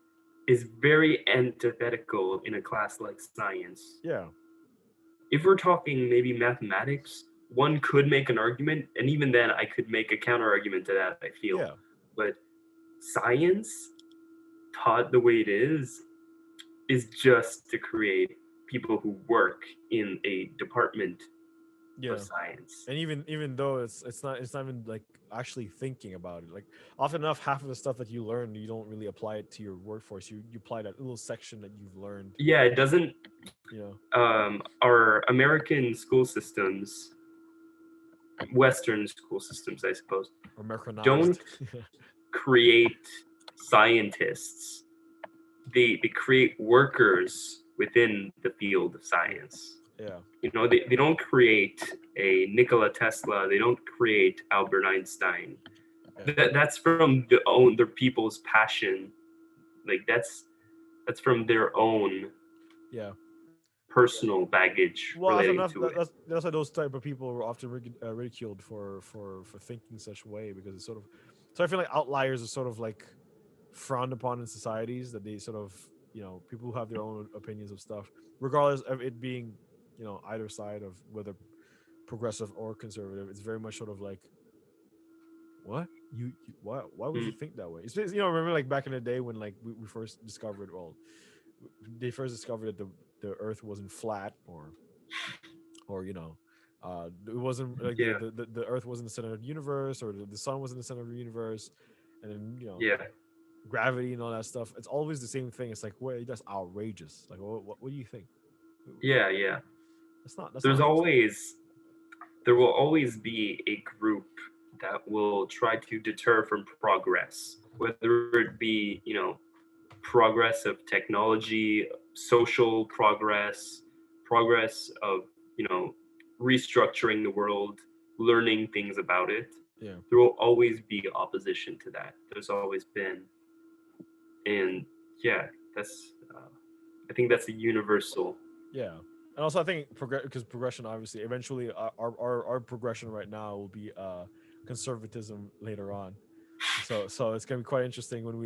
is very antithetical in a class like science. Yeah, If we're talking maybe mathematics, one could make an argument, and even then I could make a counter argument to that, I feel. yeah, But science, taught the way it is just to create people who work in a department of yeah. science. And even though it's not even like actually thinking about it. Like often enough, half of the stuff that you learn, you don't really apply it to your workforce. You apply that little section that you've learned. Yeah, it doesn't. You know, Our American school systems, Western school systems, I suppose, or Americanized. don't create scientists. They create workers within the field of science. Yeah. They don't create a Nikola Tesla. They don't create Albert Einstein. Yeah. That's from their people's passion. Like that's from their own Yeah. personal baggage Well, that's relating enough. to it. That's why those type of people were often ridiculed for thinking such way, because it's sort of. So I feel like outliers are sort of like frowned upon in societies, that they sort of, people who have their own opinions of stuff, regardless of it being, either side of whether progressive or conservative. It's very much sort of like, what you why would you Mm, think that way? It's, remember like back in the day when like we first discovered, well, they first discovered that the earth wasn't flat, or it wasn't like yeah, the earth wasn't the center of the universe, or the sun wasn't the center of the universe, and then yeah, gravity and all that stuff. It's always the same thing. It's like, wait, that's outrageous. Like, what do you think? yeah. That's There's not always there will always be a group that will try to deter from progress, whether it be, progress of technology, social progress, progress of, restructuring the world, learning things about it. yeah. There will always be opposition to that. There's always been. And yeah, that's, I think that's a universal. Yeah, and also I think because progression, obviously, eventually, our progression right now will be conservatism later on. So it's gonna be quite interesting when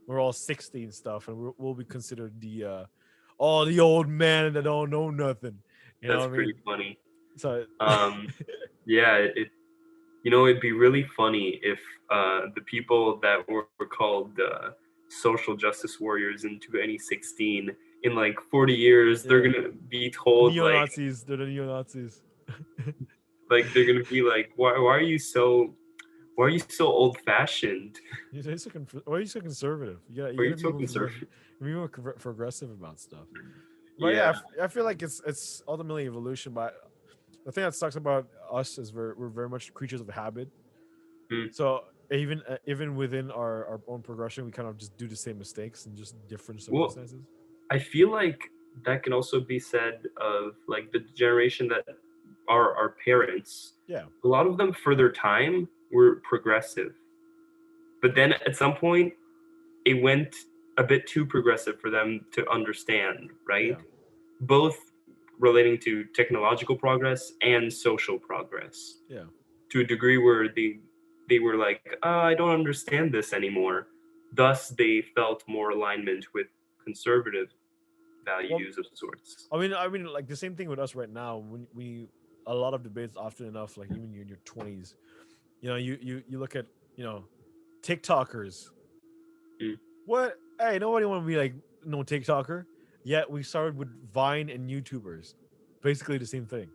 we're all 60 and stuff, and we'll be considered the old man that don't know nothing. You know That's what I pretty mean? funny. So Um, yeah, it'd be really funny if the people that were called social justice warriors in 2016, in like 40 years, they're yeah, gonna be told neo Nazis. They're the neo Nazis. they're gonna be like, why are you so old fashioned? Why are you so conservative? Why You are you gotta be so more progressive. conservative? Be more progressive about stuff. But yeah, Yeah. I feel like it's ultimately evolution. But the thing that sucks about us is we're very much creatures of habit. Mm. So even within our own progression, we kind of just do the same mistakes in just different Well, circumstances. I feel like that can also be said of like the generation that are our parents. Yeah, A lot of them for their time were progressive, but then at some point it went a bit too progressive for them to understand, right? yeah, Both relating to technological progress and social progress, yeah. to a degree where they were like, I don't understand this anymore. Thus, they felt more alignment with conservative Well, values of sorts. I mean, like the same thing with us right now. When we a lot of debates often enough, like even in your 20s, you look at you know TikTokers. Mm. What? Hey, nobody want to be like no TikToker. Yet we started with Vine and YouTubers, basically the same thing.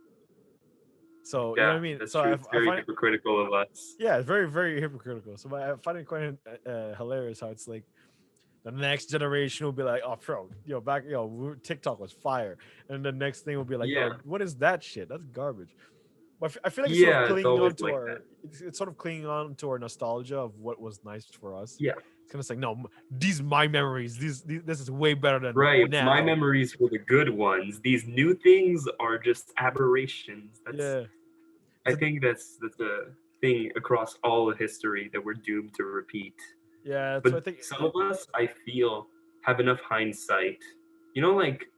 So you know Yeah, what I mean. that's So true. I, It's I very find it, hypocritical of us. yeah, it's very very hypocritical. So I find it quite hilarious how it's like the next generation will be like, oh, bro, back, TikTok was fire, and the next thing will be like, yo, Yeah, what is that shit? That's garbage. But I feel like it's sort of yeah, it's clinging always on to like that. it's sort of clinging on to our nostalgia of what was nice for us. Yeah, It's kind of like, no, these are my memories. This is way better than right. My now. memories were the good ones. These new things are just aberrations. That's Yeah, I it's a, think that's a thing across all of history that we're doomed to repeat. yeah. But So I think, some of us, I feel, have enough hindsight. Like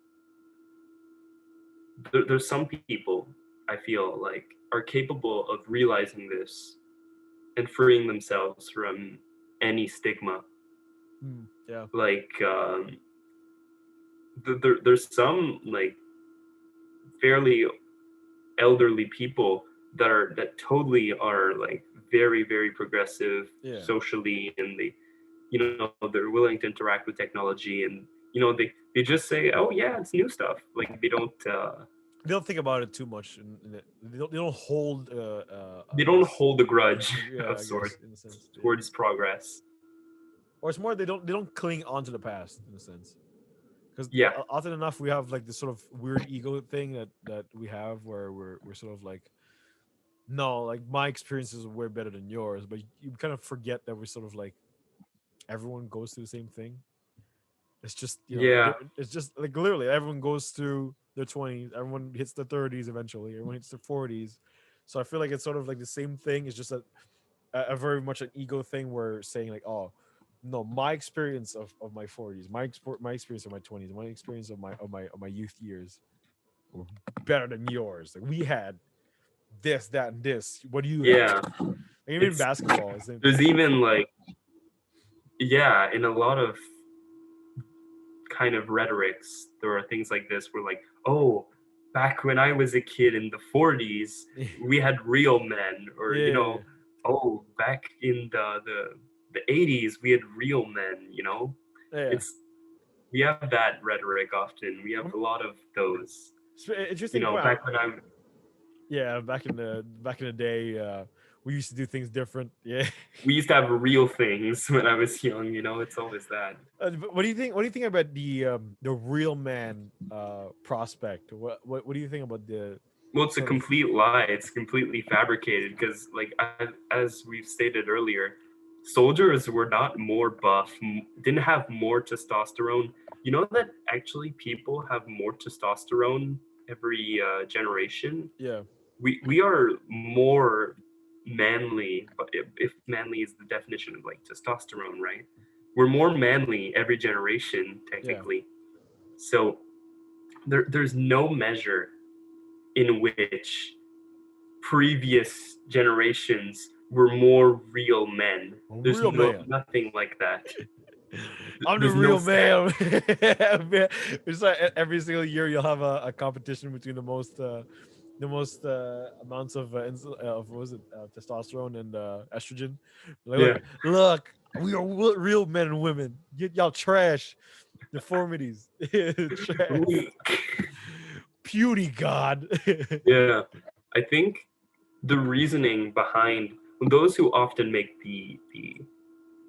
there's some people I feel like are capable of realizing this and freeing themselves from any stigma. yeah, Like there's some like fairly elderly people that totally are like very very progressive yeah. socially, and they're willing to interact with technology, and they just say, oh yeah, it's new stuff. Like They don't think about it too much, they don't hold, they I don't guess, hold a grudge yeah, of I guess sorts in a sense, yeah. towards progress. Or it's more they don't cling on to the past in a sense, because Yeah, often enough we have like this sort of weird ego thing that we have where we're sort of like, no, like my experiences are way better than yours, but you kind of forget that we're sort of like everyone goes through the same thing. It's just yeah, it's just like literally everyone goes through. their 20s. Everyone hits their 30s eventually. Everyone hits their 40s. So I feel like it's sort of like the same thing. It's just a very much an ego thing where saying like, oh, no, my experience of my 40s, my experience of my 20s, my experience of my youth years were better than yours. Like we had this, that, and this. What do you have? Yeah, Like, even in it's basketball, the same there's thing. even like, yeah, in a lot of kind of rhetorics, there are things like this where like, oh, back when I was a kid in the 40s, we had real men, or Yeah, oh, back in the 80s, we had real men. yeah. It's we have that rhetoric often. We have a lot of those. Interesting point. Back when I Yeah, back in the day, we used to do things different. Yeah. we used to have real things when I was young. It's always that. But what do you think? What do you think about the real man prospect? What do you think about the Well, it's a sort of complete lie. It's completely fabricated because, like, as we've stated earlier, soldiers were not more buff, didn't have more testosterone. You know that actually people have more testosterone every generation. yeah, We are more manly, but if manly is the definition of like testosterone, right? We're more manly every generation, yeah? technically. So there's no measure in which previous generations were more real men. A There's real man. nothing like that. I'm the There's no real stat. man. It's like every single year you'll have a competition between the most amounts of what was it testosterone and estrogen. Like, Yeah. look, we are real men and women. Y'all trash deformities, trash, beauty god. Yeah. I think the reasoning behind those who often make the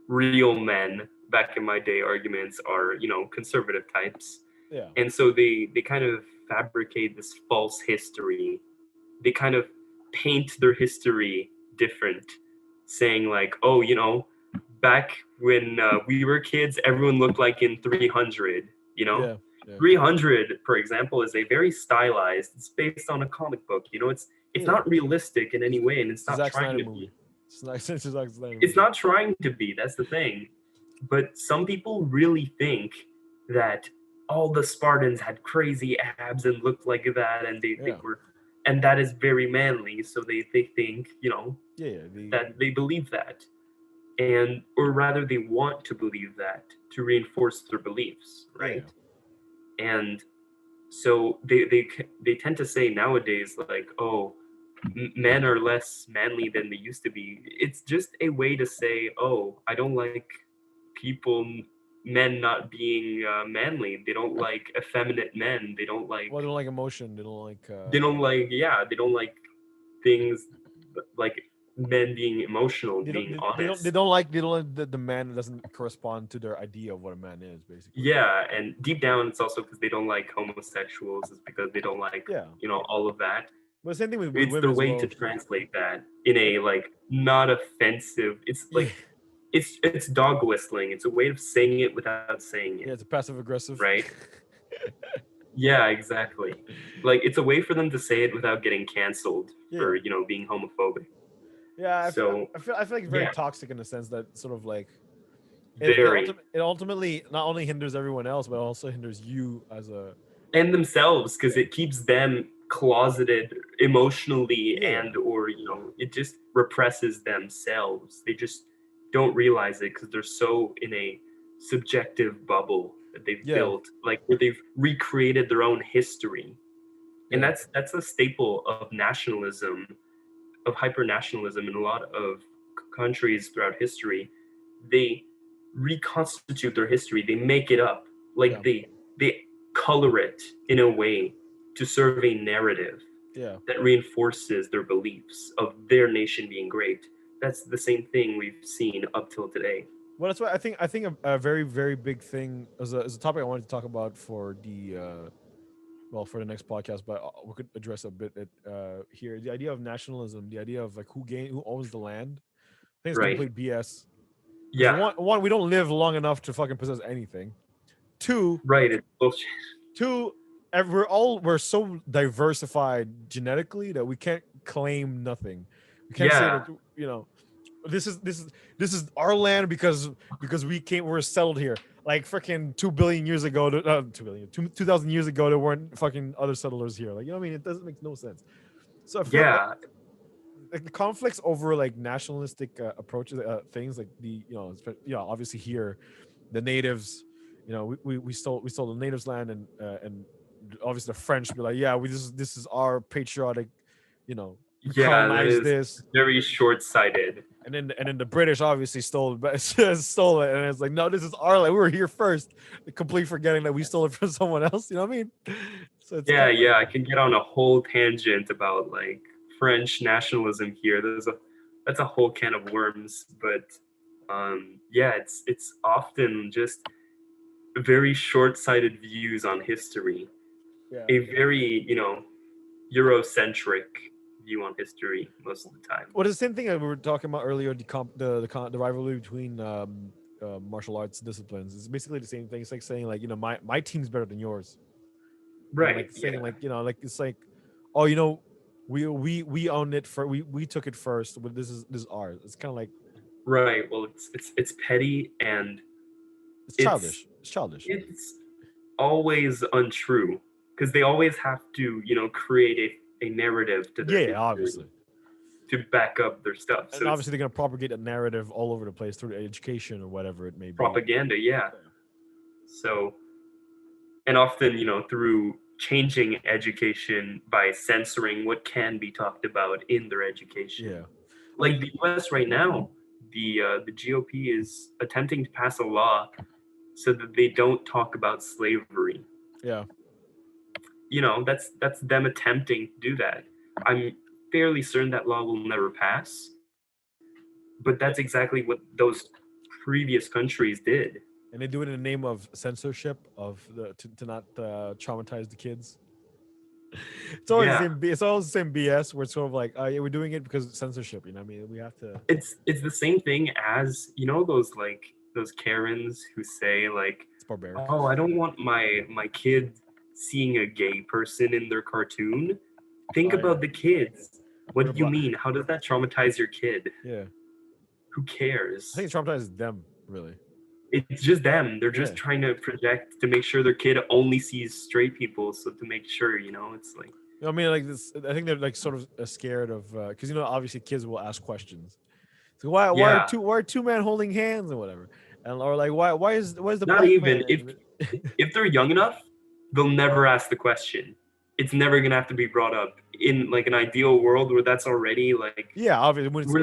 real men back in my day arguments are, conservative types. Yeah, And so they kind of fabricate this false history. They kind of paint their history different, saying like, oh, back when we were kids, everyone looked like in 300. yeah, yeah, 300, for example, is a very stylized. It's based on a comic book. It's yeah. not realistic in any way, and it's It's a not Zack trying Snyder to be. movie. It's a Zack Snyder It's movie. not trying to be. That's the thing. But some people really think that all the Spartans had crazy abs and looked like that, and they Yeah, think and that is very manly. So they think, yeah, yeah. that they believe that, and or rather they want to believe that to reinforce their beliefs, Yeah, right? And so they tend to say nowadays like, oh, men are less manly than they used to be. It's just a way to say, oh, I don't like people, men not being manly. They don't like effeminate men. They don't like. well, they don't like emotion. They don't like. They don't like. Yeah, they don't like things like men being emotional, They don't. being They don't. They honest. don't like. They don't like the man that doesn't correspond to their idea of what a man is. Basically. Yeah, and deep down, it's also because they don't like homosexuals. It's because they don't like Yeah, all of that. but the same thing with It's their women as way to well. translate that in a like not offensive. It's Yeah, like it's dog whistling. It's a way of saying it without saying it, yeah. It's a passive aggressive. right? Yeah, exactly. Like it's a way for them to say it without getting canceled Yeah, for being homophobic. yeah. So I feel like it's very yeah, toxic in the sense that sort of like very. it ultimately not only hinders everyone else but also hinders you as a And themselves, because yeah it keeps them closeted emotionally, yeah and or it just represses themselves. They just don't realize it because they're so in a subjective bubble that they've yeah built, like where they've recreated their own history. And yeah that's a staple of nationalism, of hyper nationalism in a lot of countries throughout history. They reconstitute their history, they make it up, like yeah they color it in a way to serve a narrative yeah. that reinforces their beliefs of their nation being great. That's the same thing we've seen up till today. Well, that's why I think a very very big thing as a topic I wanted to talk about for the for the next podcast, but we could address a bit here. The idea of nationalism, the idea of like who owns the land. I think it's Right. complete BS. Because Yeah. one, we don't live long enough to fucking possess anything. Two, Right. It's bullshit. two, we're so diversified genetically that we can't claim nothing. We can't say Yeah, that, this is our land because we're settled here. Like freaking 2 billion years ago, 2 billion, 2,000 years ago, there weren't fucking other settlers here. Like, you know what I mean? It doesn't make no sense. So I feel yeah, like the conflicts over like nationalistic approaches, things like obviously here, the natives, we stole the natives land, and obviously the French be like, yeah, this is our patriotic, we yeah. That colonized is this. very short-sighted. And then the British obviously stole it, stole it, and it's like, no, this is our land. We were here first. Completely forgetting that we stole it from someone else. You know what I mean? So it's Yeah, kind of like, yeah. I can get on a whole tangent about like French nationalism here. That's a whole can of worms. But yeah, it's often just very short-sighted views on history. yeah. A very, Eurocentric view on history most of the time. Well, it's the same thing that we were talking about earlier. The rivalry between martial arts disciplines. It's basically the same thing. It's like saying, like, my team's better than yours. Right. Like saying, Yeah. like, like, it's like, oh, we own it for we took it first, but this is ours. It's kind of like, Right. Well, it's petty, and it's it's childish. It's childish. it's always untrue because they always have to, create a narrative to their Yeah, history obviously. to back up their stuff. And So it's obviously they're gonna propagate a narrative all over the place through education or whatever it may be. propaganda, yeah. So, and often, through changing education by censoring what can be talked about in their education. Yeah, I Like mean, the U.S. right now, the GOP is attempting to pass a law so that they don't talk about slavery. yeah. That's them attempting to do that. I'm fairly certain that law will never pass, but that's exactly what those previous countries did. And they do it in the name of censorship of to not traumatize the kids. It's always the Yeah, same. It's always the same BS. Where it's sort of like, yeah, we're doing it because it's censorship. You know what I mean? We have to. it's the same thing as those Karens who say like, It's barbaric. "Oh, I don't want my kid seeing a gay person in their cartoon." Think Oh yeah. about the kids. What What do you about? mean? How does that traumatize your kid? Yeah, Who I think cares? it traumatizes them really. It's just them. They're Yeah. just trying to project to make sure their kid only sees straight people. So to make sure, it's like, I mean, like this. I think they're like sort of scared of because obviously kids will ask questions. So why are yeah, two men holding hands or whatever, and or like why is the not black even if man? if they're young enough, they'll never ask the question. It's never gonna have to be brought up in like an ideal world where that's already like Yeah, obviously when where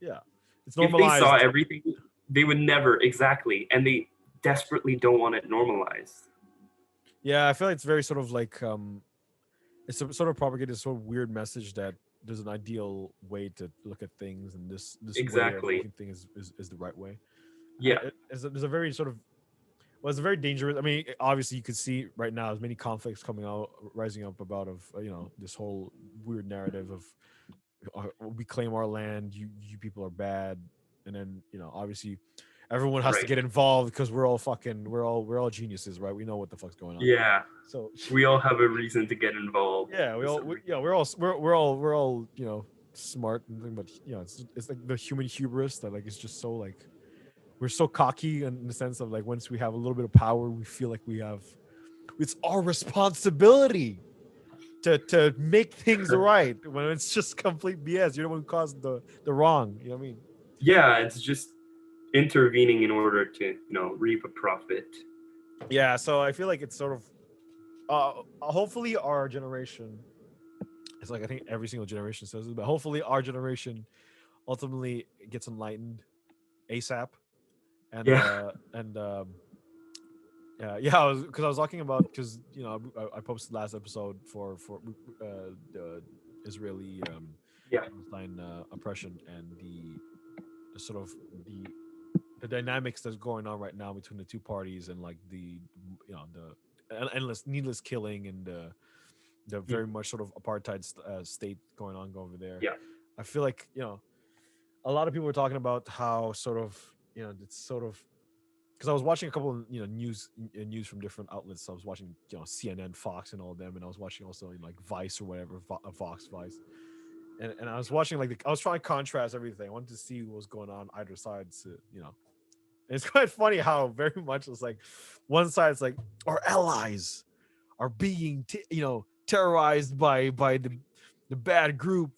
yeah, it's if they saw normalized. everything, they would never exactly, and they desperately don't want it normalized. Yeah, I feel like it's very sort of like it's sort of propagated a sort of weird message that there's an ideal way to look at things, and this way of Exactly. looking things is the right way. Yeah. There's a very sort of it's a very dangerous. I mean, obviously you could see right now as many conflicts coming out, rising up about of this whole weird narrative of we claim our land, you people are bad, and then obviously everyone has to Right. get involved because we're all geniuses, right? We know what the fuck's going on. Yeah. So We all have a reason to get involved yeah, for some reason. we're all smart, but it's like the human hubris that like it's just so like we're so cocky in the sense of like once we have a little bit of power, we feel like we have it's our responsibility to make things right when it's just complete BS. You're the one who caused the wrong. You know what I mean? Yeah, it's just intervening in order to, reap a profit. Yeah. So I feel like it's sort of hopefully our generation. It's like I think every single generation says it, but hopefully our generation ultimately gets enlightened ASAP. And Yeah. yeah, I was talking about because I posted last episode for the Israeli Yeah. Palestine oppression and the sort of the dynamics that's going on right now between the two parties and like the endless needless killing and the very Mhm. much sort of apartheid state going on over there. Yeah. I feel like a lot of people were talking about how sort of it's sort of because I was watching a couple of news from different outlets. So I was watching CNN, Fox, and all of them, and I was watching also like Vice or whatever, Vox, Vice, and I was watching like I was trying to contrast everything. I wanted to see what was going on either side. To, and it's quite funny how very much it's like one side is like our allies are being terrorized by the bad group,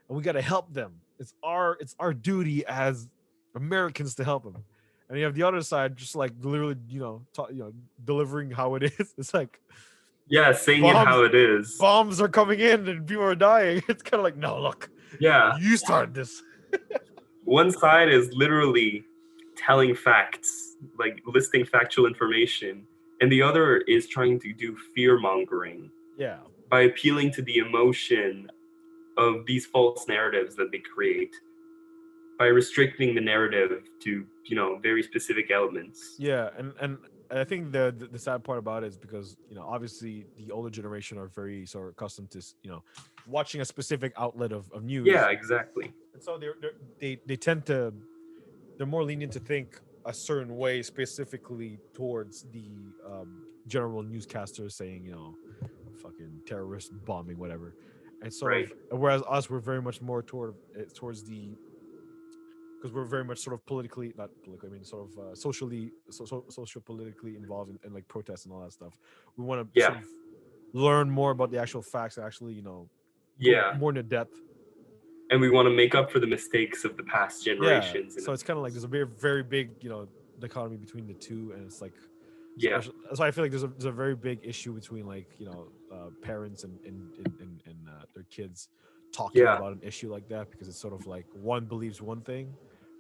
and we got to help them. It's our duty as Americans to help them. And you have the other side just like literally delivering how it is. It's like Yeah, saying it bombs how it is. bombs are coming in and people are dying. It's kind of like, no, look, Yeah. you started this. One side is literally telling facts, like listing factual information, and the other is trying to do fear mongering Yeah, by appealing to the emotion of these false narratives that they create, by restricting the narrative to, very specific elements. yeah, and I think the sad part about it is because obviously the older generation are very sort of accustomed to watching a specific outlet of Yeah, news, exactly. and so they tend to they're more lenient to think a certain way specifically towards the general newscasters saying fucking terrorist bombing whatever, and sort Right. of whereas us we're very much more towards the because we're very much sort of politically not politically I mean sort of socially social politically involved in like protests and all that stuff. We want to Yeah. sort of learn more about the actual facts and actually go Yeah. more into depth. And we want to make up for the mistakes of the past Yeah, generations. so it's kind of like there's a very big dichotomy between the two, and it's like Yeah. special. So I feel like there's a very big issue between like parents and their kids talking Yeah. about an issue like that, because it's sort of like one believes one thing,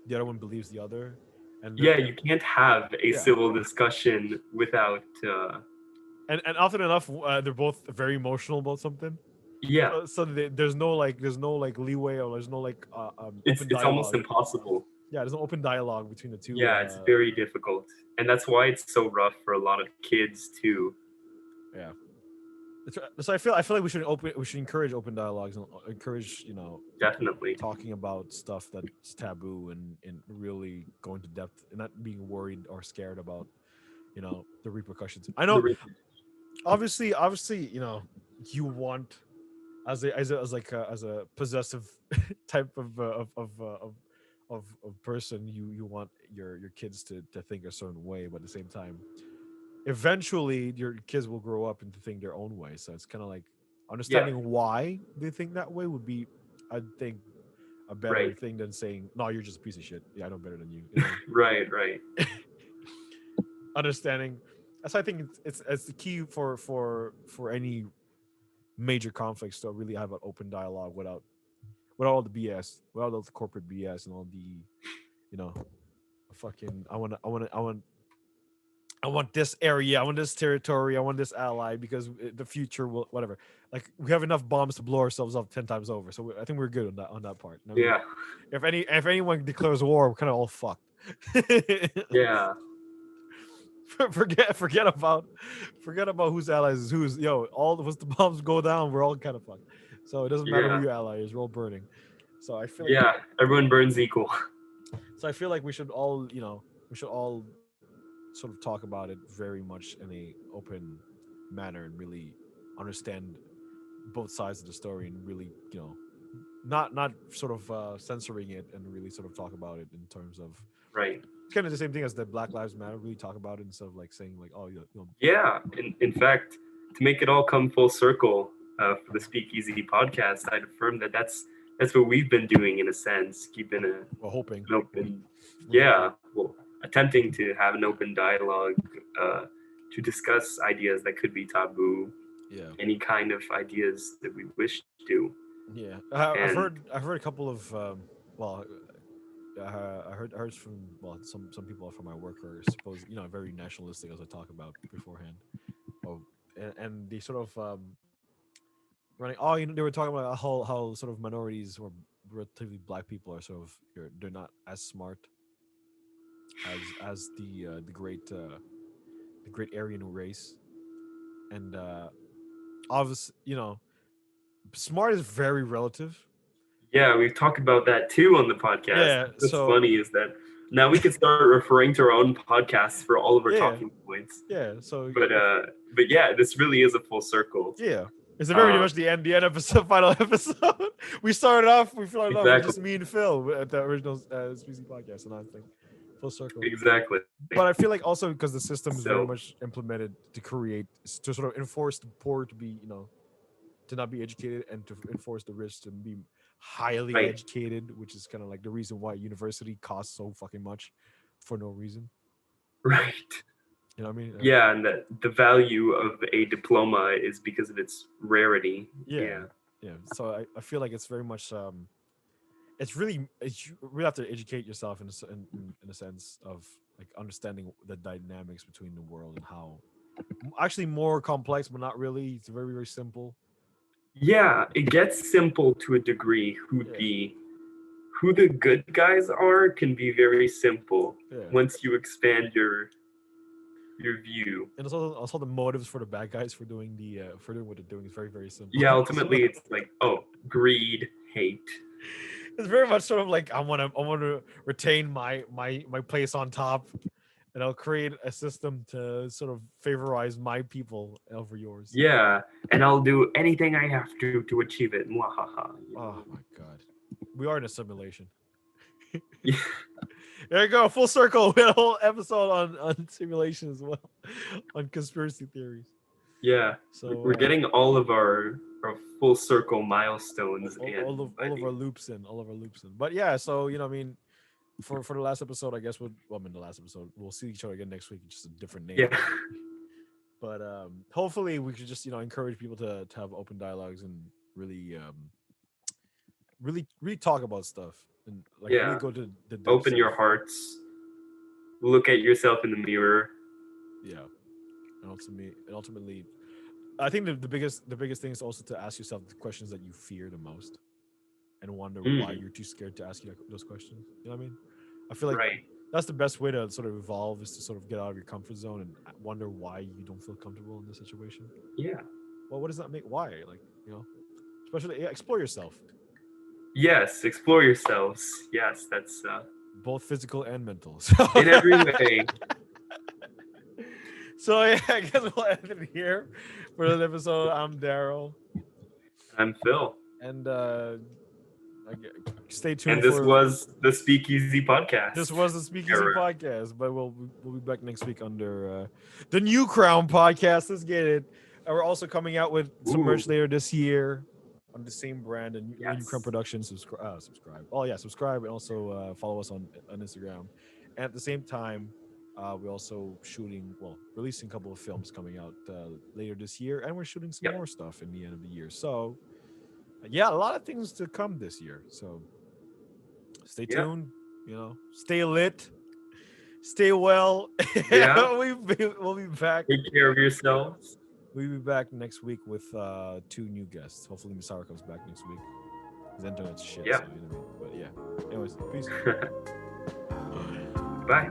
the other one believes the other, and Yeah, you can't have a yeah, civil discussion without and often enough they're both very emotional about something. yeah, So there's no like leeway, or there's no like it's open it's almost dialogue. impossible. Yeah, there's no open dialogue between the two. Yeah, it's very difficult. And that's why it's so rough for a lot of kids too. Yeah. So I feel like we should encourage open dialogues and encourage Definitely. talking about stuff that's taboo, and really going to depth and not being worried or scared about the repercussions. I The know re- obviously you want as a possessive type of person, you want your kids to think a certain way, but at the same time eventually your kids will grow up and to think their own way. So it's kind of like yeah, understanding why they think that way would be, I think, a better right. thing than saying, "No, you're just a piece of shit. Yeah, I know better than you." You know what Right, right. I mean? Understanding. That's why I think it's the key for any major conflicts to really have an open dialogue without all the BS, without all the corporate BS and all the you know fucking I want this area, I want this territory, I want this ally because the future will whatever. Like we have enough bombs to blow ourselves up 10 times over, so I think we're good on that part. I mean, Yeah, if anyone declares war, we're kind of all fucked. yeah, forget about whose allies is who's. All once the bombs go down, we're all kind of fucked. So it doesn't matter who yeah, your ally is, we're all burning. So I feel like yeah. Everyone burns equal. we should all sort of talk about it very much in a open manner and really understand both sides of the story and really not sort of censoring it and really sort of talk about it in terms of Right. it's kind of the same thing as the Black Lives Matter. Really talk about it instead of like saying like, oh, Yeah. In fact, to make it all come full circle for the Speakeasy podcast, I'd affirm that that's what we've been doing in a sense, keeping we're hoping. an open, We're yeah, hoping. well, attempting to have an open dialogue uh, to discuss ideas that could be taboo, Yeah, any kind of ideas that we wish to, yeah. I've and heard a couple of well, I heard from some people from my work are supposed very nationalistic as I talk about beforehand. Oh, and they sort of running. Oh, they were talking about how sort of minorities or relatively black people are sort of they're not as smart as the great Aryan race, and obviously smart is very relative. yeah, we've talked about that too on the podcast. Yeah, What's so funny is that Now we can start referring to our own podcasts for all of our Yeah. talking points. Yeah. So. But yeah, this really is a full circle. Yeah. It's very much the end episode, final episode. We started off with just me and Phil at the original Speakeasy podcast, and I think full circle. Exactly. But I feel like also because the system is very much implemented to sort of enforce the poor to be, to not be educated, and to enforce the rich to be highly educated, which is kind of like the reason why university costs so fucking much for no reason. Right. You know what I mean? Yeah, and the value of a diploma is because of its rarity. Yeah. So I feel like it's very much it's really you really have to educate yourself in a sense of like understanding the dynamics between the world and how actually more complex, but not really. It's very, very simple. Yeah, it gets simple to a degree. Who the good guys are can be very simple once you expand your view. And also the motives for the bad guys for doing what they're doing is very, very simple. Yeah, ultimately it's like, greed, hate. It's very much sort of like I want to retain my place on top, and I'll create a system to sort of favorize my people over yours. Yeah, and I'll do anything I have to achieve it. Oh my god, we are in a simulation. Yeah. There you go, full circle. We had a whole episode on simulation as well, on conspiracy theories. Yeah, so we're getting all of our full circle milestones all of our loops in. But yeah, so for the last episode, I guess the last episode we'll see each other again next week, just a different name. Yeah. But hopefully we could just encourage people to have open dialogues and really talk about stuff and really go to the depths. Open your hearts. Look at yourself in the mirror. Yeah. And ultimately, I think the biggest thing is also to ask yourself the questions that you fear the most, and wonder why you're too scared to ask you those questions. You know what I mean? I feel like that's the best way to sort of evolve, is to sort of get out of your comfort zone and wonder why you don't feel comfortable in this situation. Yeah. Well, what does that make? Why? Especially explore yourself. Yes, explore yourselves. Yes, that's both physical and mental. In every way. So yeah, I guess we'll end it here for the episode. I'm Daryl. I'm Phil. And stay tuned. And this was the Speakeasy podcast. This was the Speakeasy podcast, but we'll be back next week under the New Crown podcast. Let's get it. And we're also coming out with some merch later this year on the same brand, and New Crown Productions. Subscribe. Oh yeah, subscribe, and also follow us on Instagram. And at the same time, we're also releasing a couple of films coming out later this year, and we're shooting some more stuff in the end of the year. So, a lot of things to come this year. So, stay tuned. Stay lit, stay well. Yeah, we'll be back. Take care of yourselves. We'll be back next week with 2 new guests. Hopefully, Misara comes back next week. His internet's shit. Yeah. So, but yeah. Anyways, peace. Bye.